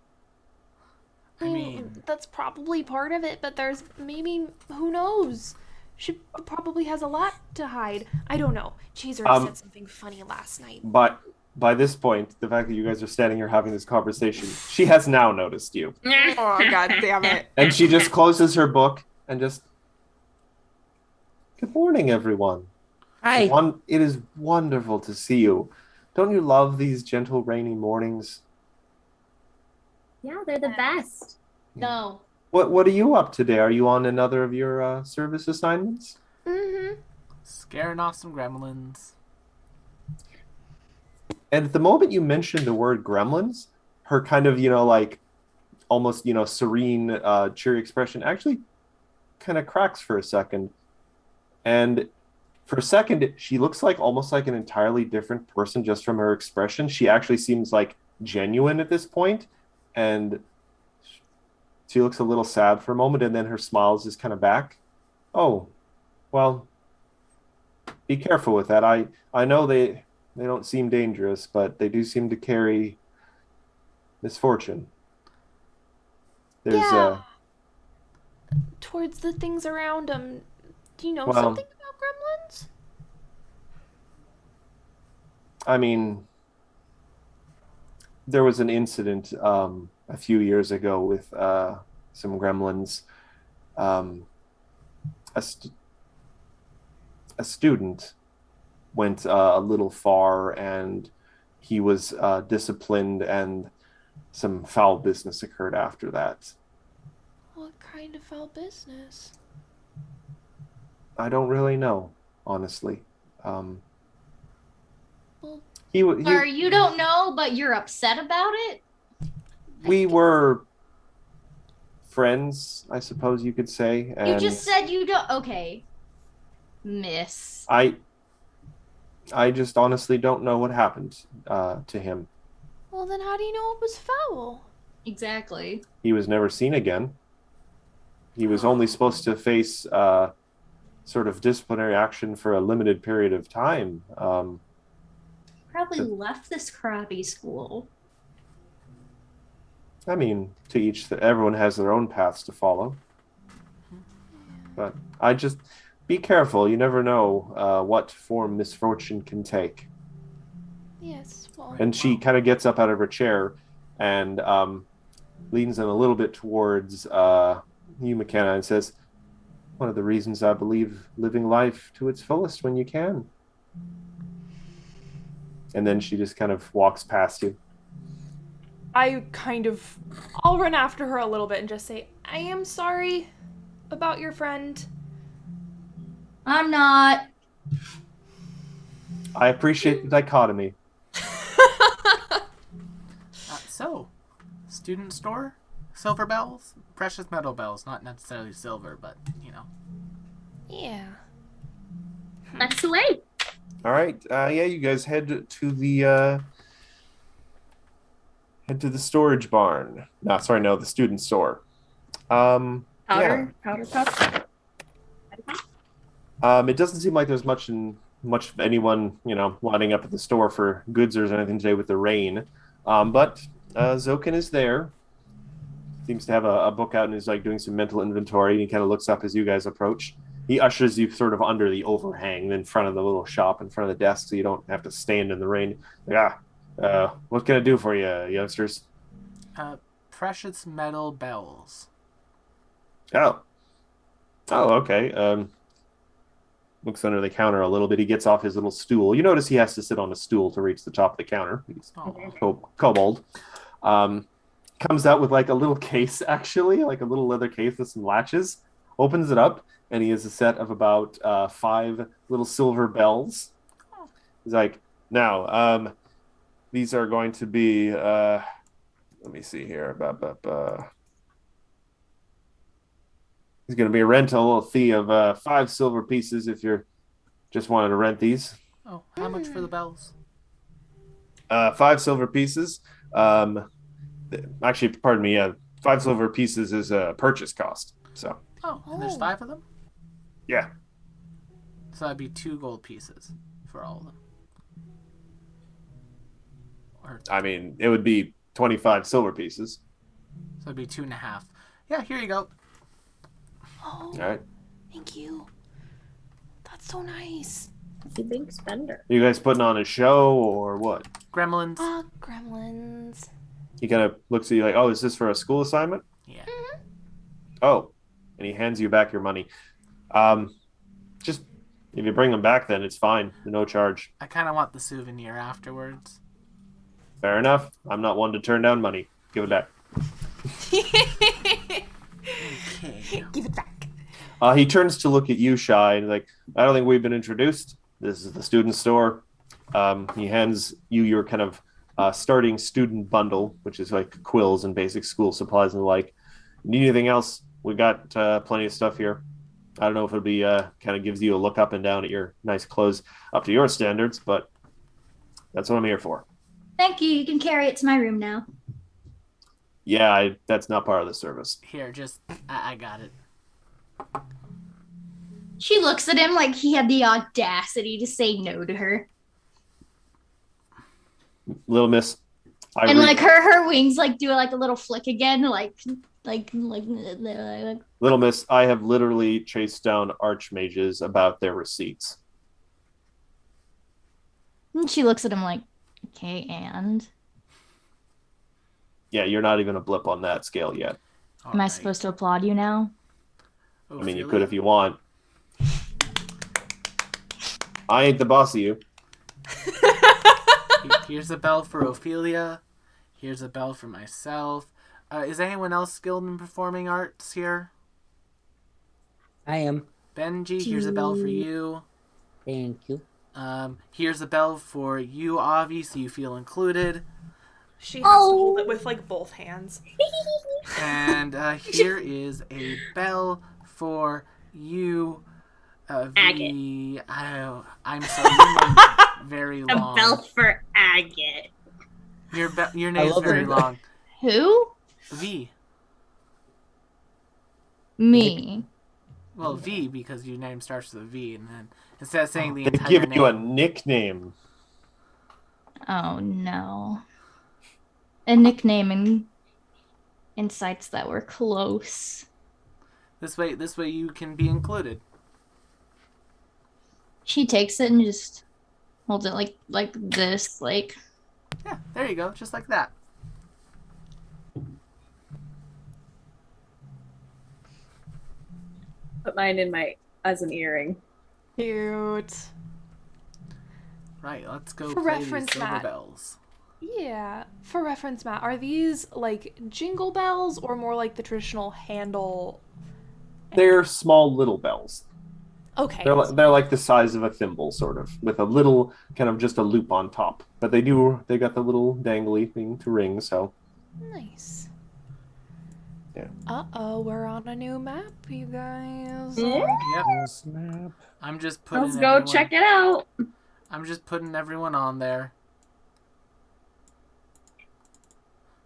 I mean, That's probably part of it, but there's maybe, who knows? She probably has a lot to hide. I don't know. Cheezer said something funny last night. But by this point, the fact that you guys are standing here having this conversation, she has now noticed you. Oh, god damn it. And she just closes her book and just, good morning, everyone. Hi. It is wonderful to see you. Don't you love these gentle, rainy mornings? Yeah, they're the best. No. What are you up today? Are you on another of your service assignments? Mm-hmm. scaring off some gremlins. And at the moment you mentioned the word gremlins, her kind of, like almost, serene, cheery expression actually kind of cracks for a second. And for a second, she looks like almost like an entirely different person just from her expression. She actually seems like genuine at this point, and she looks a little sad for a moment, and then her smile is just kind of back. Oh, well, be careful with that. I know they don't seem dangerous, but they do seem to carry misfortune. There's Towards the things around them. Do you know Well- something about gremlins? I mean, there was an incident a few years ago with some gremlins. A student went a little far, and he was disciplined, and some foul business occurred after that. What kind of foul business? I don't really know, honestly. Well, Or you don't know, but you're upset about it? We were friends, I suppose you could say. And You just said you don't. Okay. Miss. I just honestly don't know what happened to him. well, then how do you know it was foul? Exactly. He was never seen again. He was only supposed to face sort of disciplinary action for a limited period of time. Probably left this crappy school. I mean, to each, everyone has their own paths to follow. But I just be careful. You never know what form misfortune can take. Yes, well. And she kind of gets up out of her chair and leans in a little bit towards you, McKenna, and says, one of the reasons I believe living life to its fullest when you can. And then she just kind of walks past you. I'll run after her a little bit and just say, I am sorry about your friend. I'm not. I appreciate the dichotomy. So, student store? Silver bells? Precious metal bells. Not necessarily silver, but, Yeah. That's the way. All right. You guys head to the storage barn. The student store. Powder puff. It doesn't seem like there's much of anyone, lining up at the store for goods or anything today with the rain. But Zokin is there. Seems to have a book out and is like doing some mental inventory. And he kind of looks up as you guys approach. He ushers you sort of under the overhang in front of the little shop, in front of the desk, so you don't have to stand in the rain. What can I do for you, youngsters? precious metal bells. Oh, okay. Looks under the counter a little bit. He gets off his little stool. You notice he has to sit on a stool to reach the top of the counter. He's Oh. kobold. comes out with like a little case, actually, like a little leather case with some latches. Opens it up, and he has a set of about 5 little silver bells. He's like, now, these are going to be. Let me see here. He's going to be a rental fee of 5 silver pieces if you're just wanting to rent these. Oh, how much for the bells? 5 silver pieces. Actually, pardon me. 5 silver pieces is a purchase cost. So Oh, and there's 5 of them? yeah, So that'd be 2 gold pieces for all of them. Or, I mean it would be 25 silver pieces. so it'd be 2.5. Yeah, here you go. Oh, All right. thank you. That's so nice. You big spender. Are you guys putting on a show or what? Gremlins. Gremlins. He kind of looks at you like, oh, is this for a school assignment? Yeah. Oh, and he hands you back your money. Just if you bring them back, then it's fine. No charge. I kind of want the souvenir afterwards. Fair enough. I'm not one to turn down money. Give it back. Okay. Give it back. He turns to look at you, Shy, and like, I don't think we've been introduced. This is the student store. He hands you your kind of starting student bundle, which is like quills and basic school supplies and the like. Need anything else? We got plenty of stuff here. I don't know if it'll be kind of gives you a look up and down at your nice clothes up to your standards, but that's what I'm here for. Thank you. You can carry it to my room now. Yeah, that's not part of the service. Here, just I got it. She looks at him like he had the audacity to say no to her. Little miss. And like her wings like do like a little flick again, like Little miss, I have literally chased down archmages about their receipts. and she looks at him like, okay, and Yeah, you're not even a blip on that scale yet. All am I right. supposed to applaud you now? I mean, you could if you want. I ain't the boss of you. Here's a bell for Ophelia. Here's a bell for myself. Is anyone else skilled in performing arts here? I am. Benji, here's a bell for you. Thank you. Here's a bell for you, Avi, so you feel included. She has to hold it with like both hands. And here is a bell for you, V. I'm sorry, your name's very long. A bell for Agate. Your name's love very it. long. Who? V. Me. Well, V because your name starts with a V, and then instead of saying the They've entire given name, you a nickname. Oh no. A nickname in sites that were close. this way you can be included. She takes it and just holds it like this, like Yeah, there you go, just like that. Put mine in as an earring. Cute. Right, let's go For play reference, these silver Matt. bells. Yeah. For reference, Matt, are these like jingle bells or more like the traditional handle? They're small little bells. Okay. They're like the size of a thimble, sort of, with a little kind of just a loop on top. But they got the little dangly thing to ring. So Nice. Yeah. Uh-oh, we're on a new map, you guys. Yep, Oh, snap. I'm just putting. Let's go check it out. I'm just putting everyone on there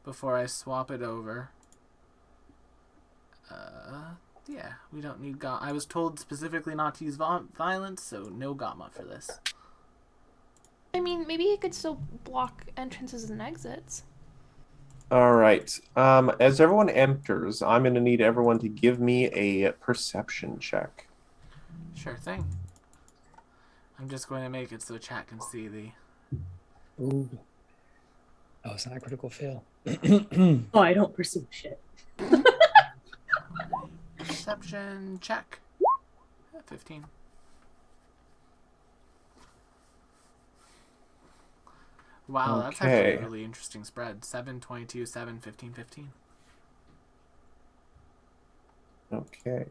before I swap it over. Yeah, we don't need I was told specifically not to use violence, so no Gamma for this. I mean, maybe it could still block entrances and exits. all right. As everyone enters, I'm going to need everyone to give me a perception check. Sure thing. I'm just going to make it so chat can see the. Ooh. Oh, it's not a critical fail. Oh, I don't perceive shit. Perception check. 15. Wow, that's Okay. actually a really interesting spread. 7, 22, 7, 15, 15. Okay.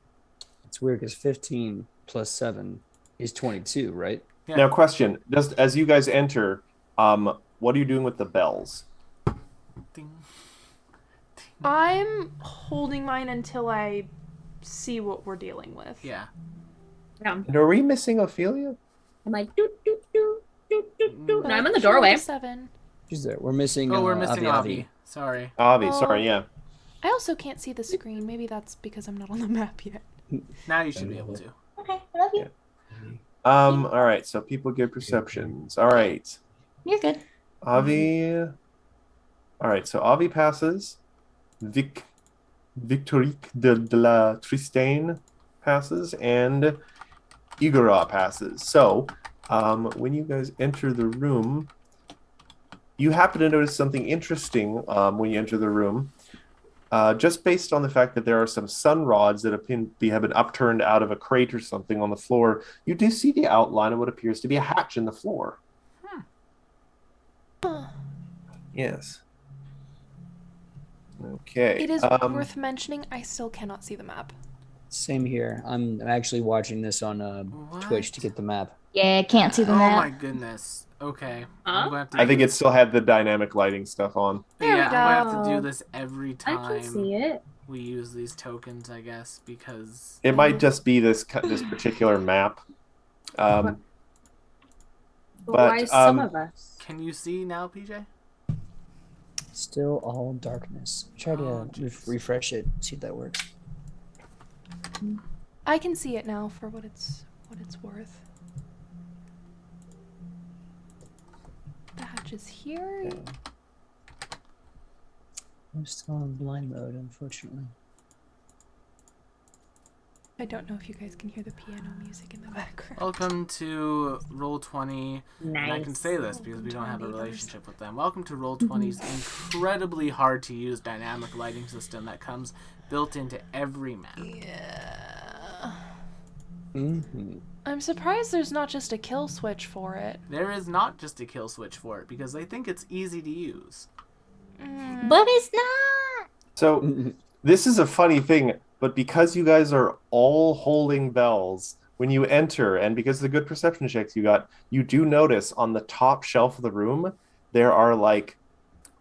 It's weird because 15 plus 7 is 22, right? Yeah. Now, question: Just as you guys enter, what are you doing with the bells? Ding. I'm holding mine until I see what we're dealing with. Yeah. And are we missing Ophelia? I'm like, doo, doo, doo, doo, doo, doo. But No, I I'm in the push her up to doorway. 7. She's there. We're missing. Oh, we're missing Avi. Avi. Sorry. Avi, Oh. sorry, yeah. I also can't see the screen. Maybe that's because I'm not on the map yet. Now you should be able to. Okay, I love you. All right, so people get perceptions. All right. You're good. Avi. All right, so Avi passes. Victorique de la Tristane passes, and Igora passes. So, when you guys enter the room, you happen to notice something interesting when you enter the room. Just based on the fact that there are some sun rods that have been upturned out of a crate or something on the floor, you do see the outline of what appears to be a hatch in the floor. Yes. Okay. It is worth mentioning I still cannot see the map. Same here. I'm actually watching this on Twitch to get the map. Yeah, can't see the Oh map. my goodness. Okay. I'm going to have to I think it still had the dynamic lighting stuff on. There we I'm going to have to go. do this every I can time see it. we use these tokens, I guess, because It might just be this particular map. But But, why some of us? can you see now, PJ? Still all darkness. Try to Oh, jeez. refresh it. See if that works. I can see it now for what it's worth. The hatch is here. I'm still in blind mode, unfortunately. I don't know if you guys can hear the piano music in the background. Welcome to Roll20. And I can Nice. say this because we don't have a Neighbors. relationship with them. Welcome to Roll20's incredibly hard to use dynamic lighting system that comes built into every map. Yeah. Mm-hmm. I'm surprised there's not just a kill switch for it. There is not just a kill switch for it because they think it's easy to use. But it's not. So this is a funny thing, but because you guys are all holding bells when you enter, and because of the good perception checks you got, you do notice on the top shelf of the room there are like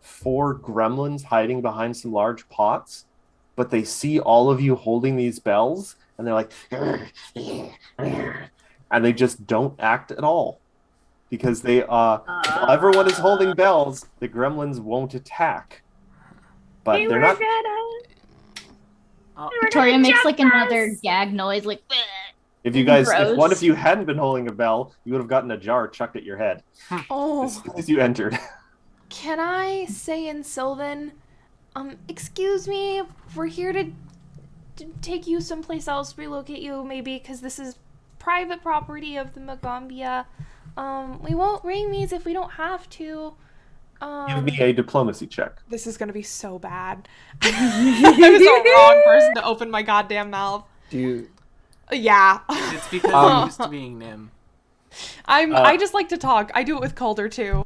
4 gremlins hiding behind some large pots, but they see all of you holding these bells and they're like and they just don't act at all because they while everyone is holding bells, the gremlins won't attack, but They they're were not Victoria makes like another gag noise, like. If you guys, if Gross. one of you hadn't been holding a bell, you would have gotten a jar chucked at your head as Oh, soon as you entered. can I say in Sylvan, excuse me, we're here to take you someplace else, relocate you maybe, because this is private property of the Magaambya. We won't ring these if we don't have to. Give me a diplomacy check. This is gonna be so bad. I was the wrong person to open my goddamn mouth. Do you? Yeah. It's because you're used to being Nim. I just like to talk. I do it with Calder too.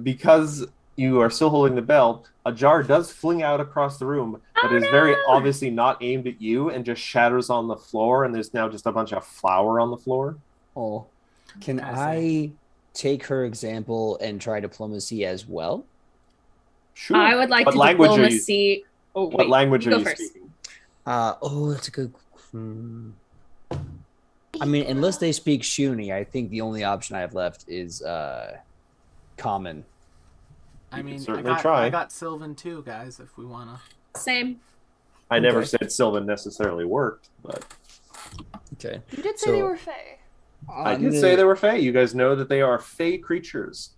Because you are still holding the bell, a jar does fling out across the room, but is very obviously not aimed at you and just shatters on the floor, and there's now just a bunch of flour on the floor. Oh, can I I take her example and try diplomacy as well? Sure. I would like What to language are you- diplomacy. Oh, What wait, language you are go you first. speaking? That's a good. I mean, unless they speak Shuni, I think the only option I have left is common. I You can mean, certainly try. I got Sylvan too, guys, if we want to. Same. I never Okay. said Sylvan necessarily worked, but Okay. You did say they So- were Fae. I did say they were Fae. You guys know that they are Fae creatures.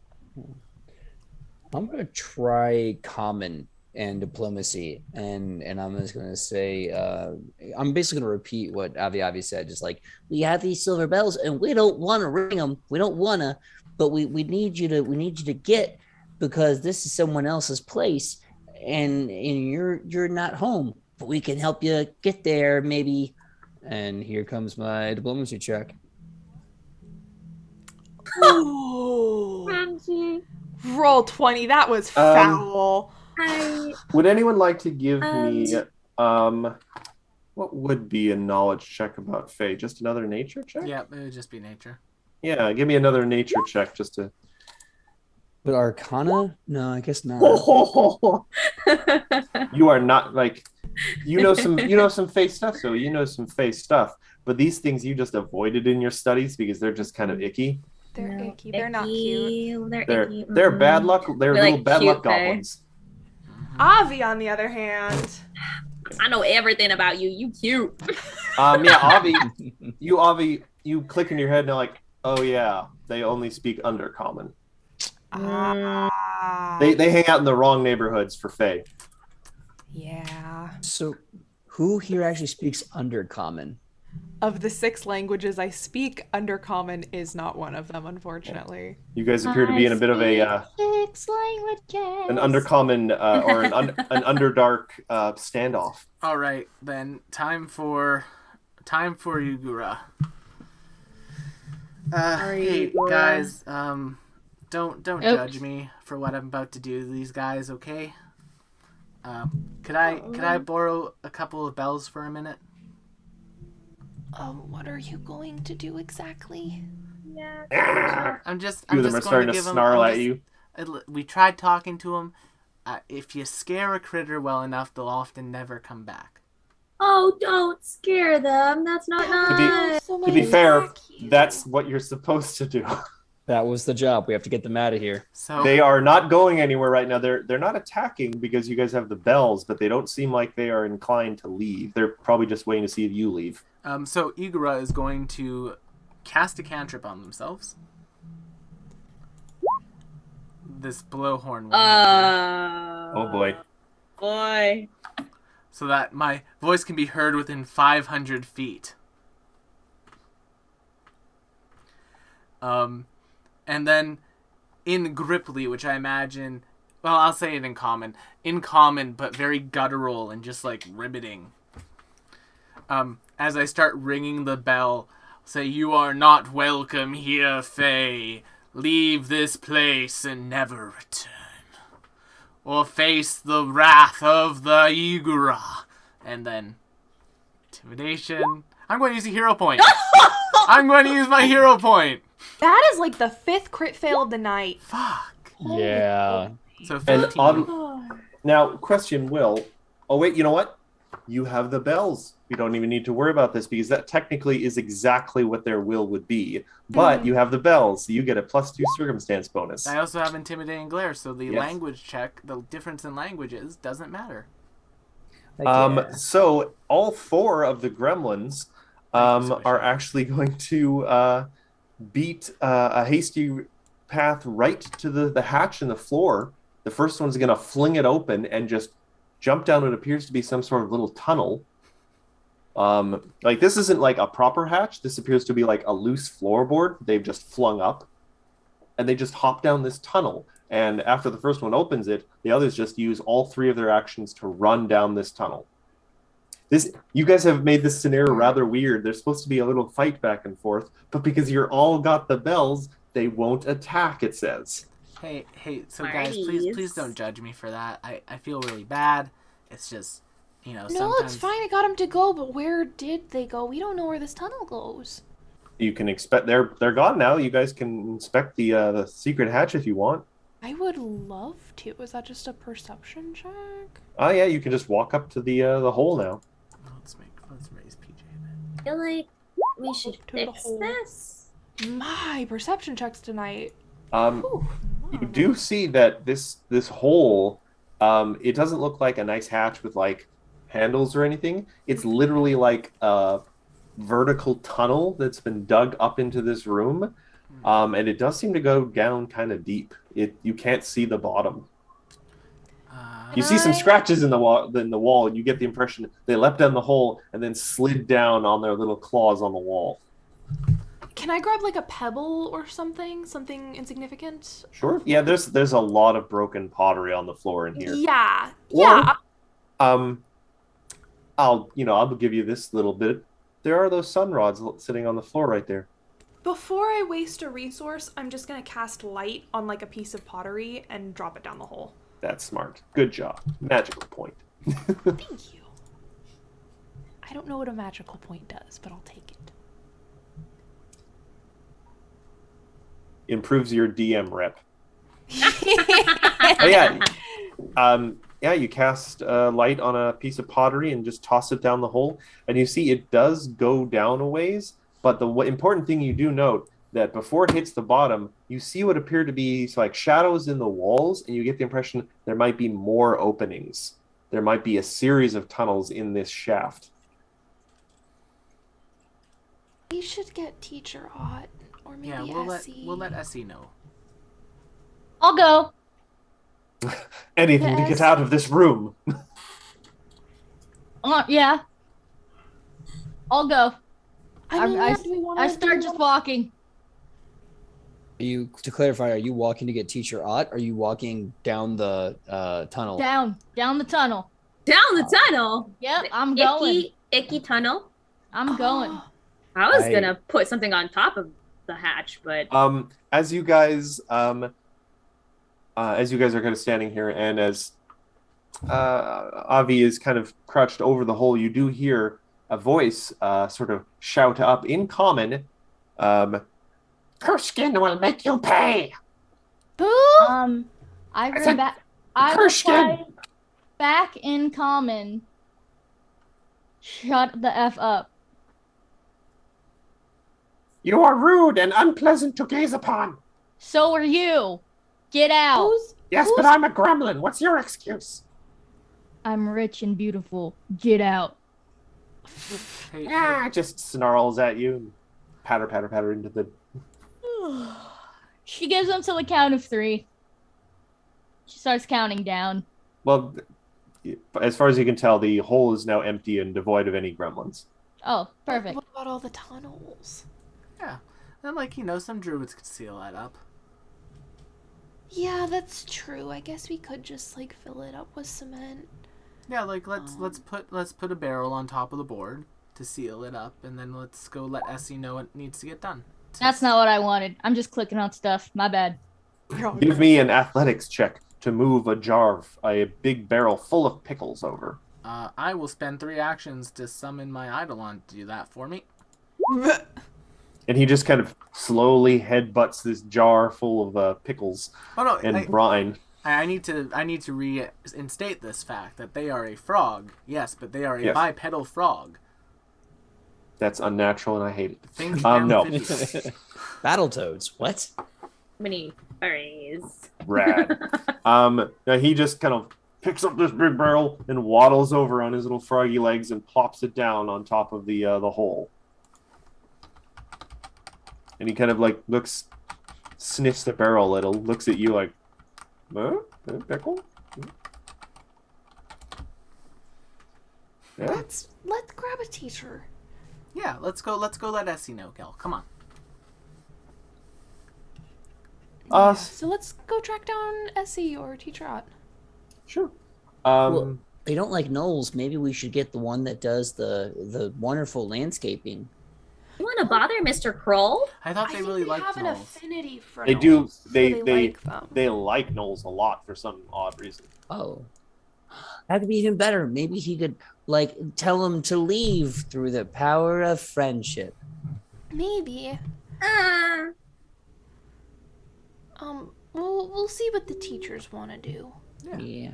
I'm gonna try common and diplomacy, and I'm just gonna say I'm basically gonna repeat what Avi said. Just like, we have these silver bells, and we don't want to ring them. We don't wanna, but we need you to get, because this is someone else's place, and you're not home, but we can help you get there maybe. And here comes my diplomacy check. Ooh. 20. Roll 20. That was foul. Would anyone like to give me what would be a knowledge check about Fae? Just another nature check? Yeah, it would just be nature. Yeah, give me another nature check just to. But Arcana? No, I guess not. You are not like you know some Fae stuff, so you know some Fae stuff. But these things you just avoided in your studies because they're just kind of icky. They're icky. They're not cute. They're icky. They're bad luck. They're They're little like bad luck cute Fae. goblins. Avi, on the other hand. I know everything about you. You cute. Yeah, Avi, you click in your head and you're like, oh yeah, they only speak Undercommon. They hang out in the wrong neighborhoods for Fae. Yeah. So, who here actually speaks Undercommon? Of the 6 languages I speak, Undercommon is not one of them, unfortunately. You guys appear to be in a bit of a 6 languages. an Undercommon or an Underdark standoff. All right, then time for Yugura. Hey Yugura. guys, don't judge me for what I'm about to do to these guys, okay? Could I borrow a couple of bells for a minute? What are you going to do exactly? Yeah. I'm just Two of them going are starting to to give them. snarl at you. We tried talking to them. If you scare a critter well enough, they'll often never come back. Oh, don't scare them. That's not nice. To be fair, that's what you're supposed to do. That was the job. We have to get them out of here. So They are not going anywhere right now. They're not attacking because you guys have the bells, but they don't seem like they are inclined to leave. They're probably just waiting to see if you leave. So Igura is going to cast a cantrip on themselves. This blowhorn one. Oh boy. Boy. So that my voice can be heard within 500 feet. And then in Gripply, which I imagine, well, I'll say it in common, but very guttural and just like riveting. As I start ringing the bell, say, "You are not welcome here, Fae. Leave this place and never return, or face the wrath of the Igura." And then intimidation. I'm going to use a hero point. I'm going to use my hero point. That is like the 5th crit fail of the night. Fuck. Yeah. So And 15. now, question, Will. Oh wait, you know what? You have the bells. You don't even need to worry about this because that technically is exactly what their will would be. But you have the bells, so you get a +2 circumstance bonus. I also have intimidating glare, so the Yes. language check, the difference in languages, doesn't matter. So all 4 of the gremlins are actually going to beat a hasty path right to the hatch in the floor. The first one's going to fling it open and just jump down what appears to be some sort of little tunnel. Like this isn't like a proper hatch. This appears to be like a loose floorboard they've just flung up. And they just hop down this tunnel. And after the first one opens it, the others just use all 3 of their actions to run down this tunnel. You guys have made this scenario rather weird. There's supposed to be a little fight back and forth, but because you're all got the bells, they won't attack, it says. Hey, so guys, please don't judge me for that. I feel really bad. It's just, No, sometimes... it's fine. I got them to go, but where did they go? We don't know where this tunnel goes. You can expect they're gone now. You guys can inspect the secret hatch if you want. I would love to. Is that just a perception check? Oh yeah, you can just walk up to the hole now. Let's raise PJ a bit. I feel like we should To the fix hole. this. My perception checks tonight. You do see that this hole, it doesn't look like a nice hatch with like handles or anything. It's literally like a vertical tunnel that's been dug up into this room, and it does seem to go down kind of deep. You can't see the bottom. You see some scratches in the wall, and you get the impression they leapt down the hole and then slid down on their little claws on the wall. Can I grab like a pebble or something? Something insignificant? Sure. Yeah, there's a lot of broken pottery on the floor in here. Yeah. Or, I'll give you this little bit. There are those sun rods sitting on the floor right there. Before I waste a resource, I'm just gonna cast light on like a piece of pottery and drop it down the hole. That's smart. Good job. Magical point. Thank you. I don't know what a magical point does, but I'll take it. Improves your DM rep. Oh, yeah. Yeah, you cast light on a piece of pottery and just toss it down the hole, and you see it does go down a ways. But the important thing you do note that before it hits the bottom, you see what appear to be like shadows in the walls, and you get the impression there might be more openings. There might be a series of tunnels in this shaft. We should get Teacher Ott, or maybe Yeah, Essie. we'll let Essie know. I'll go. Anything to get out of this room. Yeah. I'll go. I mean, I do we want I start just walking. To clarify, are you walking to get Teacher Ott? Or are you walking down the tunnel? Down the tunnel. Down the tunnel. Yep, I'm going. Icky tunnel. I'm going. I was gonna put something on top of the hatch, but as you guys are kind of standing here, and as Avi is kind of crouched over the hole, you do hear a voice sort of shout up in common, "Kurskin will make you pay." I said, reply back in common. Shut the F up. You are rude and unpleasant to gaze upon. So are you. Get out. Yes, but I'm a gremlin. What's your excuse? I'm rich and beautiful. Get out. Yeah, just snarls at you and patter into the... She gives them till the count of 3. She starts counting down. Well, as far as you can tell, the hole is now empty and devoid of any gremlins. Oh, perfect. What about all the tunnels? Yeah. And some druids could seal that up. Yeah, that's true. I guess we could just fill it up with cement. Yeah, let's put a barrel on top of the board to seal it up, and then let's go let Essie know what needs to get done. That's not what I wanted. I'm just clicking on stuff. My bad. Give me an athletics check to move a big barrel full of pickles over. I will spend 3 actions to summon my Eidolon to do that for me. And he just kind of slowly headbutts this jar full of pickles and brine. I need to reinstate this fact that they are a frog. Yes, but they are a bipedal frog. That's unnatural, and I hate it. Think no. Battletoads. What? many furries. Rad. Now he just kind of picks up this big barrel and waddles over on his little froggy legs and plops it down on top of the hole. And he kind of sniffs the barrel a little, looks at you like, pickle? Yeah. Let's grab a teacher. Yeah, let's go let Essie know, Kel. Come on. So let's go track down Essie or Teacher Ott. Sure. Well, they don't like gnolls. Maybe we should get the one that does the wonderful landscaping. You want to bother Mr. Kroll? I thought they really liked have an gnolls. affinity for They gnolls, do. so They like them. they like gnolls a lot for some odd reason. Oh, that could be even better. Maybe he could tell him to leave through the power of friendship. Maybe. We'll see what the teachers want to do. Yeah.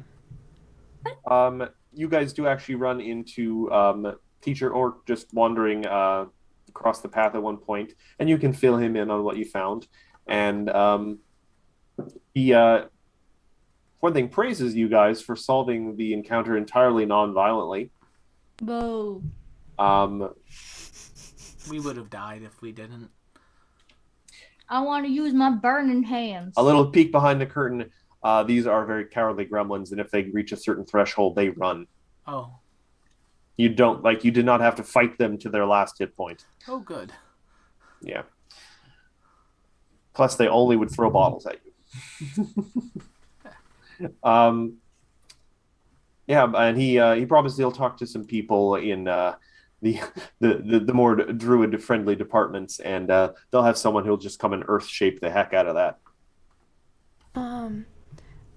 You guys do actually run into teacher or just wandering across the path at one point, and you can fill him in on what you found. And he, one thing, praises you guys for solving the encounter entirely non-violently. Whoa. We would have died if we didn't. I want to use my burning hands. A little peek behind the curtain. These are very cowardly gremlins, and if they reach a certain threshold, they run. Oh. You did not have to fight them to their last hit point. Oh, good. Yeah. Plus, they only would throw bottles at you. Yeah, and he promised he'll talk to some people in the the more druid friendly departments, and they'll have someone who'll just come and earth shape the heck out of that.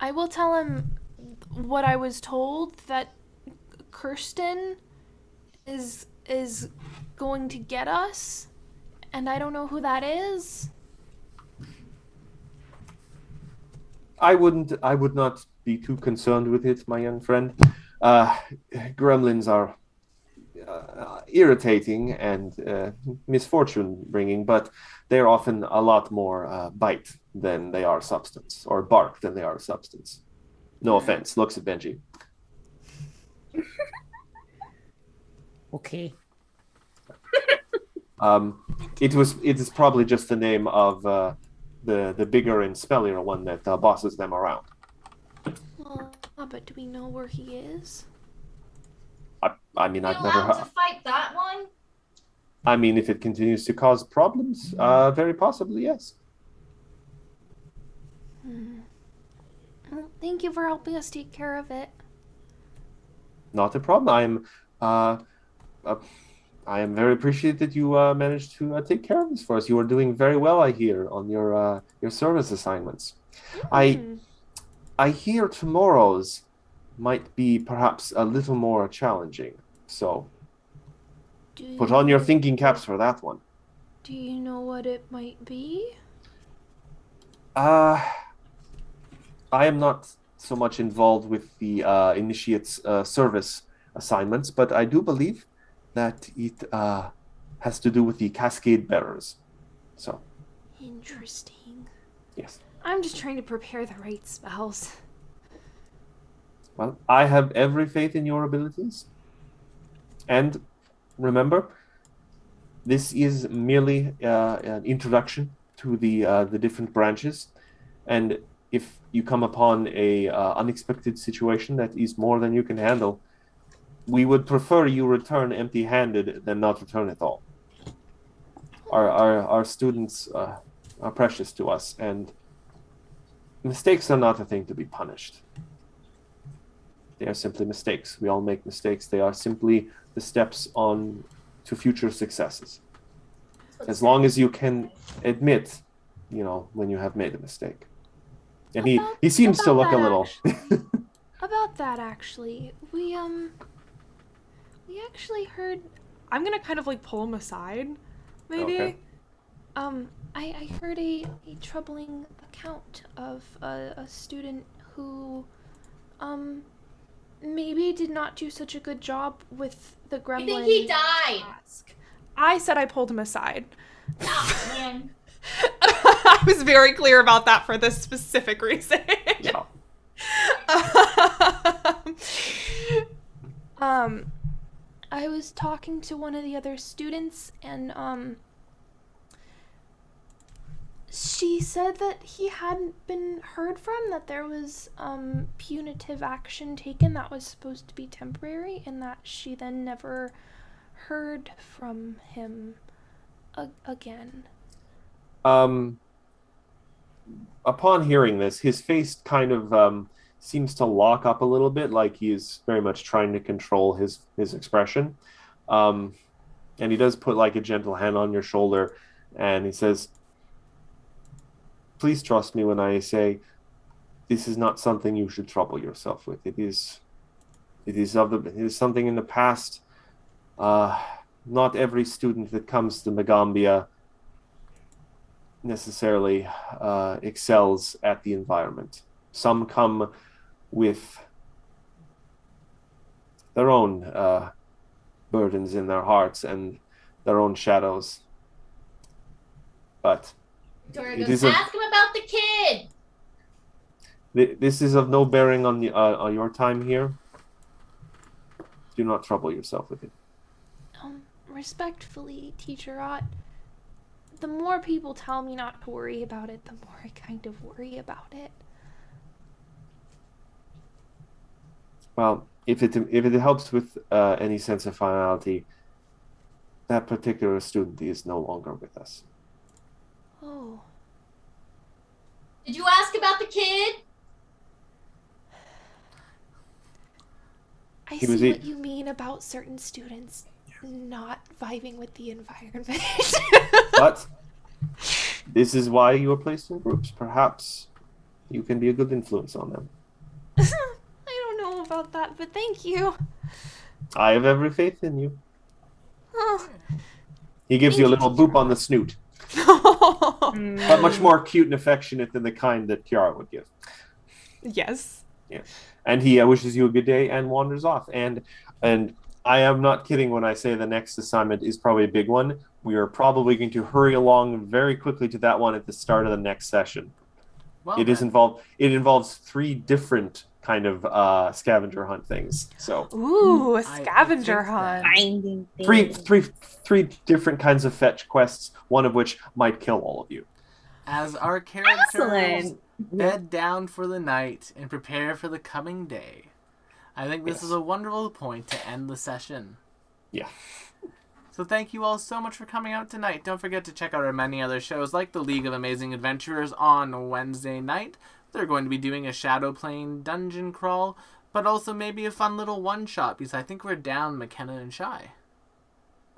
I will tell him what I was told, that Kirsten is going to get us, and I don't know who that is. I would not be too concerned with it, my young friend. Gremlins are irritating and misfortune bringing, but they're often a lot more bite than they are substance, or bark than they are substance. No offense. Looks at Benji. Okay. It is probably just the name of the bigger and spellier one that bosses them around. Well, but do we know where he is? I mean, I've You never allowed heard. to fight that one? I mean, if it continues to cause problems, very possibly, yes. Well, thank you for helping us take care of it. Not a problem. I am very appreciative that you managed to take care of this for us. You are doing very well, I hear, on your service assignments. I hear tomorrow's might be perhaps a little more challenging. So put on your thinking caps for that one. Do you know what it might be? I am not so much involved with the initiate's service assignments, but I do believe that it has to do with the Cascade Bearers. So. Interesting. Yes. I'm just trying to prepare the right spells. Well, I have every faith in your abilities. And remember, this is merely an introduction to the different branches. And if you come upon a unexpected situation that is more than you can handle, we would prefer you return empty-handed than not return at all. Our students are precious to us, and mistakes are not a thing to be punished. They are simply mistakes. We all make mistakes. They are simply the steps on to future successes. As long as you can admit, when you have made a mistake. And he seems to look a little. About that, actually, we actually heard. I'm gonna kind of like pull him aside, maybe. Okay. I heard a troubling account of a student who, maybe did not do such a good job with the gremlin. I think he died. task. I said I pulled him aside. Oh, man. I was very clear about that for this specific reason. Yeah. I was talking to one of the other students, and she said that he hadn't been heard from, that there was punitive action taken that was supposed to be temporary, and that she then never heard from him again. Upon hearing this, his face kind of seems to lock up a little bit, like he is very much trying to control his expression. And he does put like a gentle hand on your shoulder, and he says, "Please trust me when I say this is not something you should trouble yourself with. It is something in the past. Not every student that comes to Magaambya necessarily excels at the environment. Some come with their own burdens in their hearts and their own shadows. But Victoria goes, ask him about the kid. This is of no bearing on your time here. Do not trouble yourself with it. Respectfully, Teacher Ott, the more people tell me not to worry about it, the more I kind of worry about it. Well, if it helps with any sense of finality, that particular student is no longer with us. Oh. Did you ask about the kid? I see what you mean about certain students. not vibing with the environment. But this is why you are placed in groups. Perhaps you can be a good influence on them. I don't know about that, but thank you. I have every faith in you. Oh. He gives you a little boop on the snoot, but much more cute and affectionate than the kind that Kiara would give. Yes. Yeah. And he wishes you a good day and wanders off. And I am not kidding when I say the next assignment is probably a big one. We are probably going to hurry along very quickly to that one at the start of the next session. Well, It involves 3 different kind of scavenger hunt things. So Ooh, a I scavenger think hunt. Finding things. three different kinds of fetch quests, one of which might kill all of you. as our characters Excellent. bed down for the night and prepare for the coming day, I think this Yes. is a wonderful point to end the session. Yeah. So thank you all so much for coming out tonight. Don't forget to check out our many other shows like the League of Amazing Adventurers on Wednesday night. They're going to be doing a Shadow Plane dungeon crawl, but also maybe a fun little one-shot because I think we're down McKenna and Shy.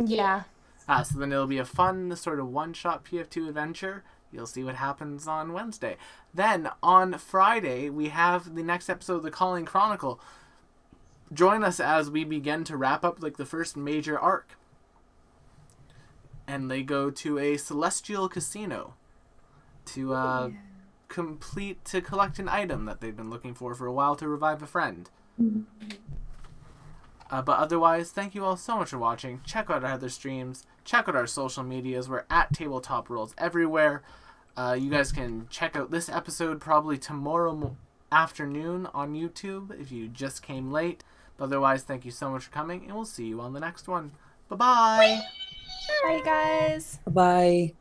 Yeah. So then it'll be a fun sort of one-shot PF2 adventure. You'll see what happens on Wednesday. Then on Friday, we have the next episode of The Calling Chronicle. Join us as we begin to wrap up like the first major arc. And they go to a celestial casino to collect an item that they've been looking for a while to revive a friend. But otherwise, thank you all so much for watching. Check out our other streams. Check out our social medias. We're at Tabletop Rules everywhere. You guys can check out this episode probably tomorrow afternoon on YouTube if you just came late. But otherwise, thank you so much for coming, and we'll see you on the next one. Bye-bye! Bye, guys. Bye.